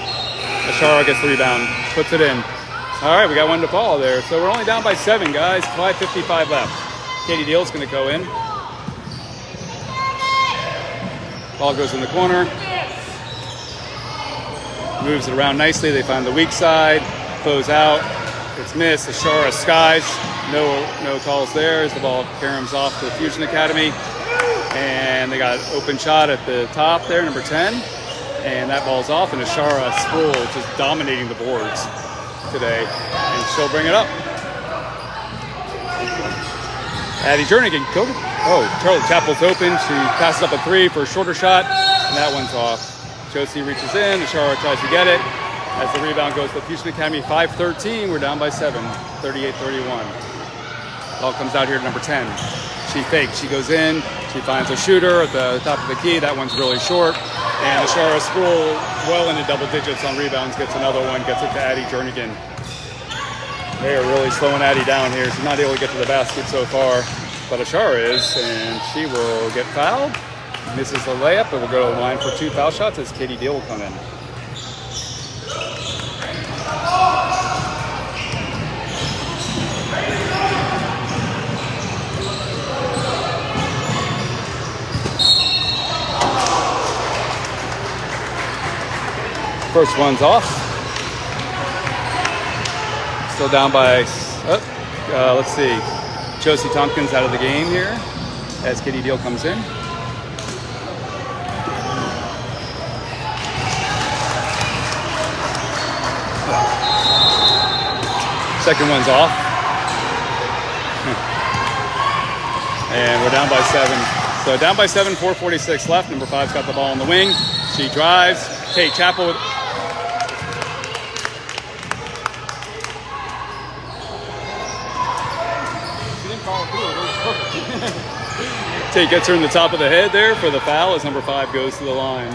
Ashara gets the rebound. Puts it in. All right, we got one to fall there. So we're only down by 7, guys. 5:55 left. Katie Deal's going to go in. Ball goes in the corner. Moves it around nicely. They find the weak side. Close out. It's missed. Ashara skies. No calls there as the ball caroms off to Fusion Academy. And they got open shot at the top there, number 10. And that ball's off, and Ashara Sproul just dominating the boards today. And she'll bring it up. Addie Jernigan. Charlie Chapel's open. She passes up a 3 for a shorter shot, and that one's off. Josie reaches in. Ashara tries to get it. As the rebound goes to Fusion Academy, 5-13. We're down by 7, 38-31. Ball comes out here to number 10. She fakes. She goes in. She finds a shooter at the top of the key. That one's really short. And Ashara Sproul, well into double digits on rebounds, gets another one, gets it to Addie Jernigan. They are really slowing Addie down here. She's not able to get to the basket so far, but Ashara is, and she will get fouled. Misses the layup, but we'll go to the line for 2 foul shots as Katie Deal will come in. First one's off. Still down by, let's see, Josie Tompkins out of the game here as Katie Deal comes in. Second one's off. And we're down by 7. So down by 7, 4:46 left. Number 5's got the ball on the wing. She drives. Tate Chappell with... Tate gets her in the top of the head there for the foul as number 5 goes to the line.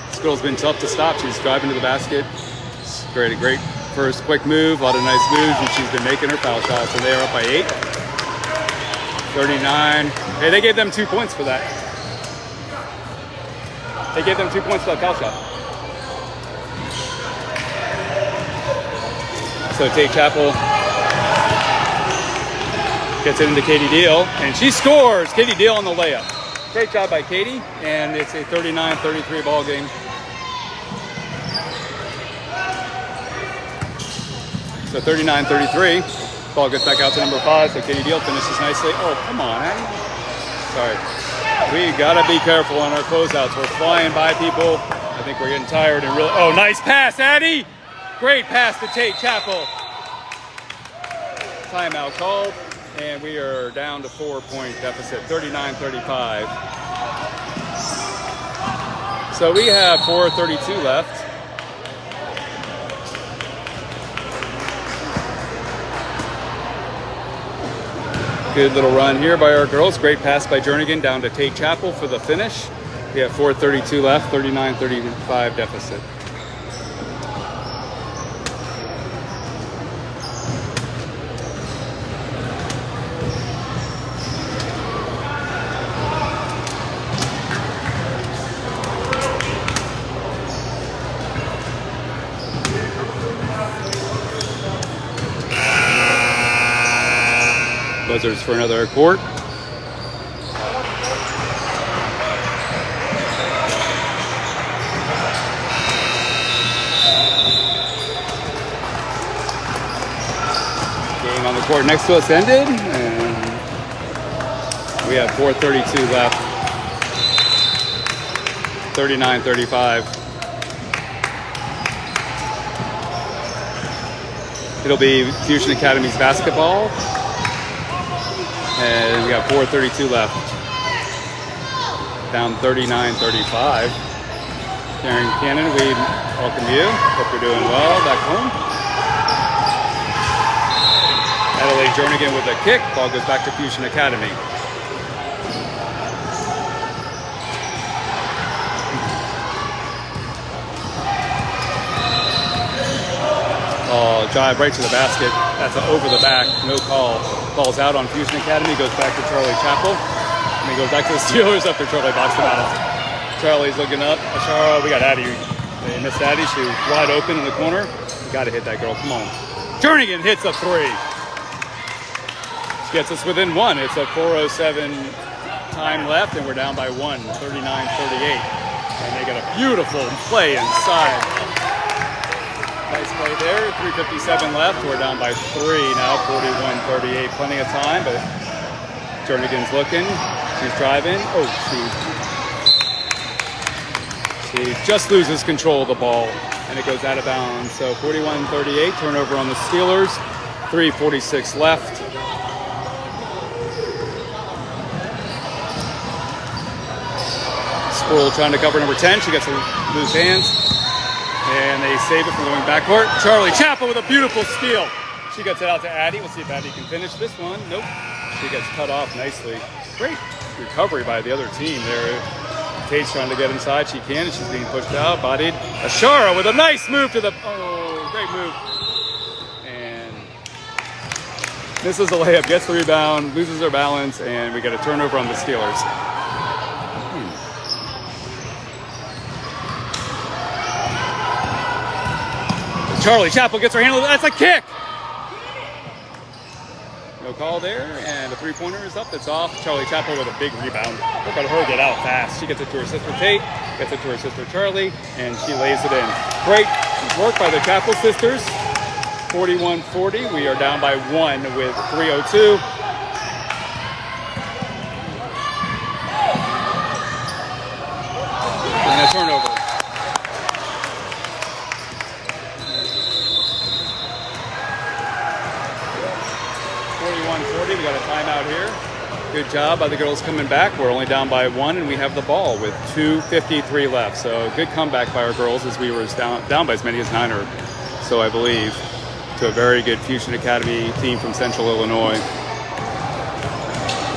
This girl's been tough to stop. She's driving to the basket. It's great first quick move, a lot of nice moves, and she's been making her foul shots. And they are up by 8. 39. Hey, they gave them 2 points for that. They gave them 2 points for that foul shot. So Tate Chappell gets it into Katie Deal, and she scores! Katie Deal on the layup. Great job by Katie, and it's a 39-33 ball game. So 39-33. Ball gets back out to number 5, so Katie Deal finishes nicely. Oh, come on, Addie. Sorry. We gotta be careful on our closeouts. We're flying by people. I think we're getting tired and really... Oh, nice pass, Addie! Great pass to Tate Chappell. Timeout called, and we are down to 4-point deficit, 39-35. So we have 4:32 left. Good little run here by our girls. Great pass by Jernigan down to Tate Chappell for the finish. We have 4:32 left, 39-35 deficit. Buzzers for another court. Game on the court next to us ended, and we have 4:32 left. 39-35. It'll be Fusion Academy's basketball. And we got 4:32 left. Down 39-35. Karen Cannon, we welcome you. Hope you're doing well back home. Adelaide Jernigan with a kick. Ball goes back to Fusion Academy. Oh, drive right to the basket. That's an over the back, no call. Ball's out on Fusion Academy, goes back to Charlie Chappell. And he goes back to the Steelers after Charlie boxed him out. Charlie's looking up. Ashara, we got Addie. They missed Addie. She was wide open in the corner. You got to hit that girl. Come on. Jernigan hits a 3. She gets us within 1. It's a 4:07 time left, and we're down by 1, 39-38. And they got a beautiful play inside. Nice play there. 3:57 left. We're down by 3 now. 41-38. Plenty of time, but Jernigan's looking. She's driving. Oh, she just loses control of the ball, and it goes out of bounds. So 41-38. Turnover on the Steelers. 3:46 left. Sproul trying to cover number 10. She gets loose hands. And they save it from going backcourt. Charlie Chappell with a beautiful steal. She gets it out to Addie. We'll see if Addie can finish this one. Nope. She gets cut off nicely. Great recovery by the other team there. Tate's trying to get inside. She can, and she's being pushed out. Bodied. Ashara with a nice move to the... Oh, great move. And misses a layup, gets the rebound, loses her balance, and we get a turnover on the Steelers. Charlie Chapel gets her handle. That's a kick. No call there, and the three-pointer is up. It's off. Charlie Chapel with a big rebound. Look at her get out fast. She gets it to her sister Tate, gets it to her sister Charlie, and she lays it in. Great work by the Chapel sisters. 41-40. We are down by 1 with 3:02. And a turnover. 41-40. We got a timeout here. Good job by the girls coming back. We're only down by 1, and we have the ball with 2:53 left. So good comeback by our girls, as we were down by as many as 9 or so, I believe, to a very good Fusion Academy team from Central Illinois.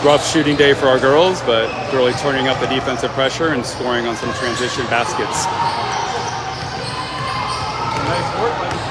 Rough shooting day for our girls, but really turning up the defensive pressure and scoring on some transition baskets. Nice work by the team.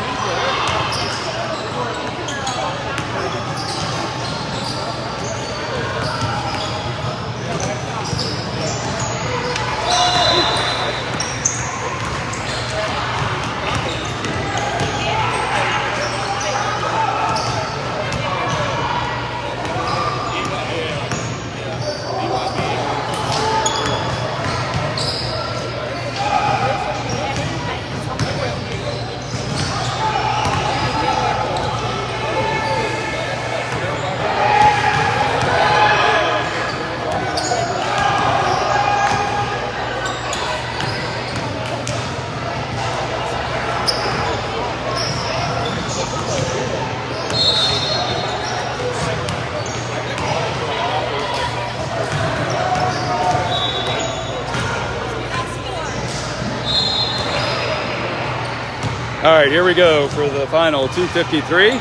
All right, here we go for the final 2:53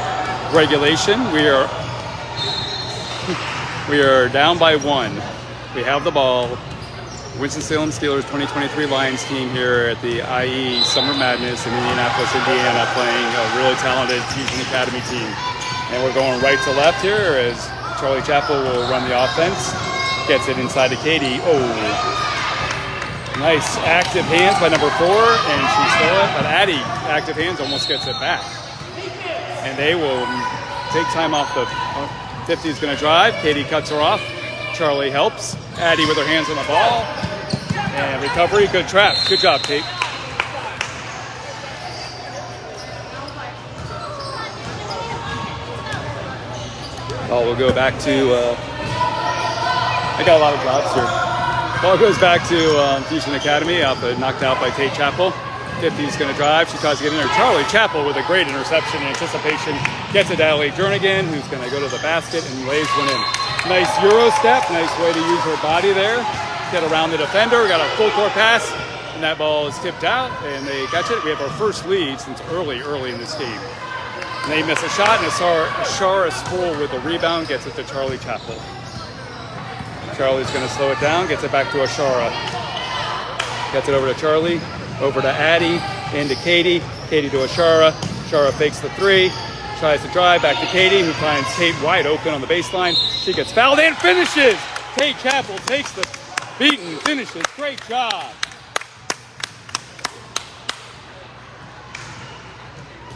regulation. We are down by 1. We have the ball. Winston-Salem Steelers 2023 Lyons team here at the IE Summer Madness in Indianapolis, Indiana, playing a really talented Fusion Academy team. And we're going right to left here as Charlie Chapel will run the offense. Gets it inside to Katie. Oh. Nice active hands by number 4, and she stole it, but Addie, active hands, almost gets it back. And they will take time off the 50 is going to drive. Katie cuts her off. Charlie helps. Addie with her hands on the ball. And recovery, good trap. Good job, Kate. Ball will go back to, I got a lot of jobs here. Ball goes back to Fusion Academy, knocked out by Tate Chapel. 50 is going to drive. She tries to get in there. Charlie Chapel with a great interception in anticipation. Gets it to Ellie Jernigan, who's going to go to the basket and lays one in. Nice Euro step. Nice way to use her body there. Get around the defender. Got a full court pass. And that ball is tipped out, and they catch it. We have our first lead since early in this game. And they miss a shot, and Ashara Sproul with the rebound gets it to Charlie Chapel. Charlie's going to slow it down, gets it back to Ashara. Gets it over to Charlie, over to Addie, into Katie. Katie to Ashara. Ashara fakes the 3, tries to drive back to Katie, who finds Tate wide open on the baseline. She gets fouled and finishes! Tate Chapel takes the beat and finishes. Great job.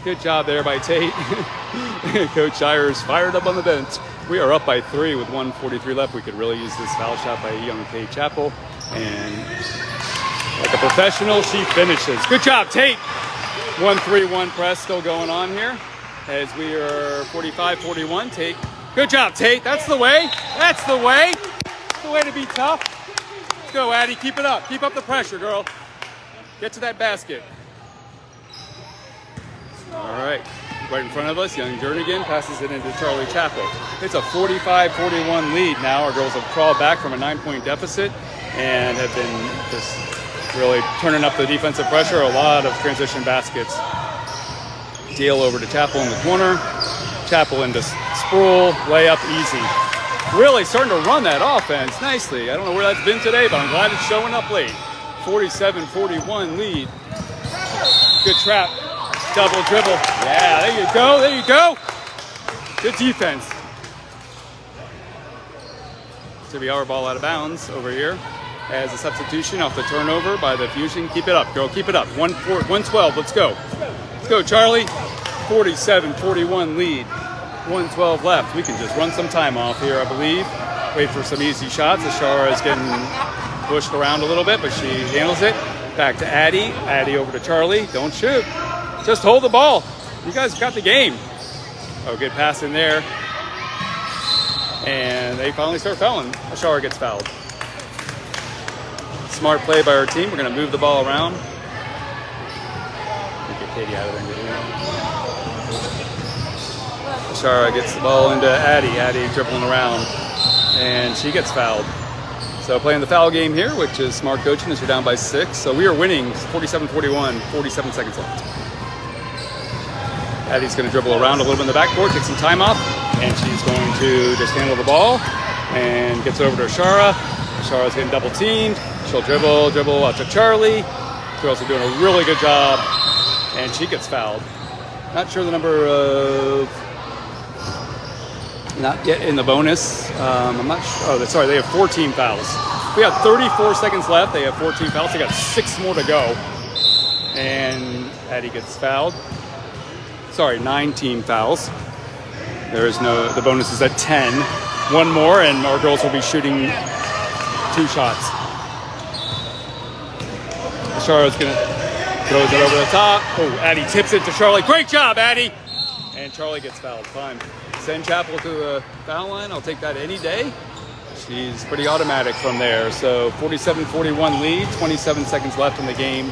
Good job there by Tate. Coach Shires fired up on the bench. We are up by 3 with 1:43 left. We could really use this foul shot by young Tate Chapel. And like a professional, she finishes. Good job, Tate. 1-3-1 press still going on here as we are 45-41. Tate. Good job, Tate. That's the way. That's the way. That's the way to be tough. Let's go, Addie. Keep it up. Keep up the pressure, girl. Get to that basket. All right. Right in front of us, young Jernigan passes it into Charlie Chapel. It's a 45-41 lead now. Our girls have crawled back from a 9-point deficit and have been just really turning up the defensive pressure. A lot of transition baskets. Deal over to Chapel in the corner. Chapel into Sproul. Layup easy. Really starting to run that offense nicely. I don't know where that's been today, but I'm glad it's showing up late. 47-41 lead. Good trap. Double dribble. Yeah, there you go. There you go. Good defense. So we our ball out of bounds over here as a substitution off the turnover by the Fusion. Keep it up, girl. Keep it up. 1-12. Let's go. Go, Charlie. 47-41 lead. 1:12 left. We can just run some time off here, I believe. Wait for some easy shots. Ashara is getting pushed around a little bit, but she handles it. Back to Addie. Addie over to Charlie. Don't shoot. Just hold the ball. You guys got the game. Oh, good pass in there. And they finally start fouling. Ashara gets fouled. Smart play by our team. We're going to move the ball around. Get Katie out of there. Ashara gets the ball into Addie. Addie dribbling around. And she gets fouled. So playing the foul game here, which is smart coaching as you're down by 6. So we are winning 47-41, 47 seconds left. Addie's going to dribble around a little bit in the backcourt, take some time off, and she's going to just handle the ball and gets it over to Ashara. Ashara's getting double teamed. She'll dribble out to Charlie. Girls are doing a really good job, and she gets fouled. Not sure the number of, not yet in the bonus. I'm not sure. Oh, sorry, they have 14 fouls. We have 34 seconds left. They have 14 fouls. They got 6 more to go. And Addie gets fouled. Sorry, 19 fouls. There is no, the bonus is at 10. One more, and our girls will be shooting 2 shots. Ashara's gonna throw it over the top. Oh, Addie tips it to Charlie. Great job, Addie! And Charlie gets fouled. Fine. Send Chapel to the foul line. I'll take that any day. She's pretty automatic from there. So 47-41 lead, 27 seconds left in the game.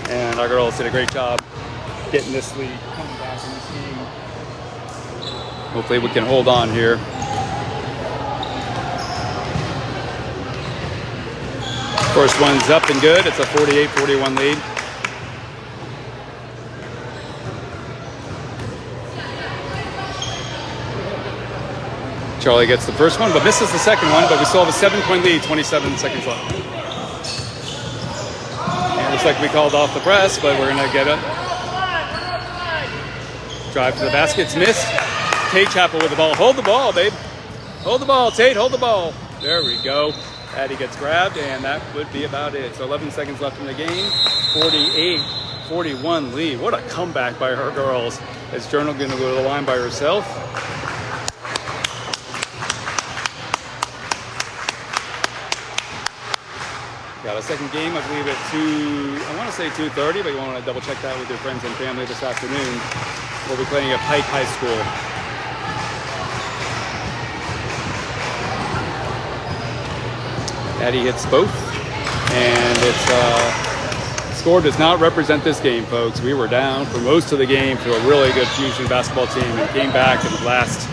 And our girls did a great job getting this lead, coming back in this game. Hopefully we can hold on here. First one's up and good. It's a 48-41 lead. Charlie gets the first one, but misses the second one, but we still have a 7-point lead, 27 seconds left. And it looks like we called off the press, but we're gonna get it. Drive to the basket, it's missed. Tate Chapel with the ball. Hold the ball, babe. Hold the ball, Tate, hold the ball. There we go. Addie gets grabbed, and that would be about it. So 11 seconds left in the game. 48-41 lead. What a comeback by her girls. Is Journal gonna go to the line by herself? Got a second game, I believe at 2:30, but you want to double check that with your friends and family this afternoon. We'll be playing at Pike High School. Addie hits both, and it's score does not represent this game, folks. We were down for most of the game to a really good Fusion basketball team and came back in the last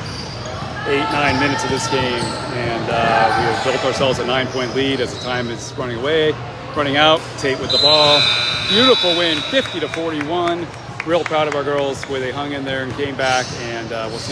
8-9 minutes of this game, and we have built ourselves a 9-point lead as the time is running out. Tate with the ball. Beautiful win, 50-41. Real proud of our girls, where they hung in there and came back, and we'll see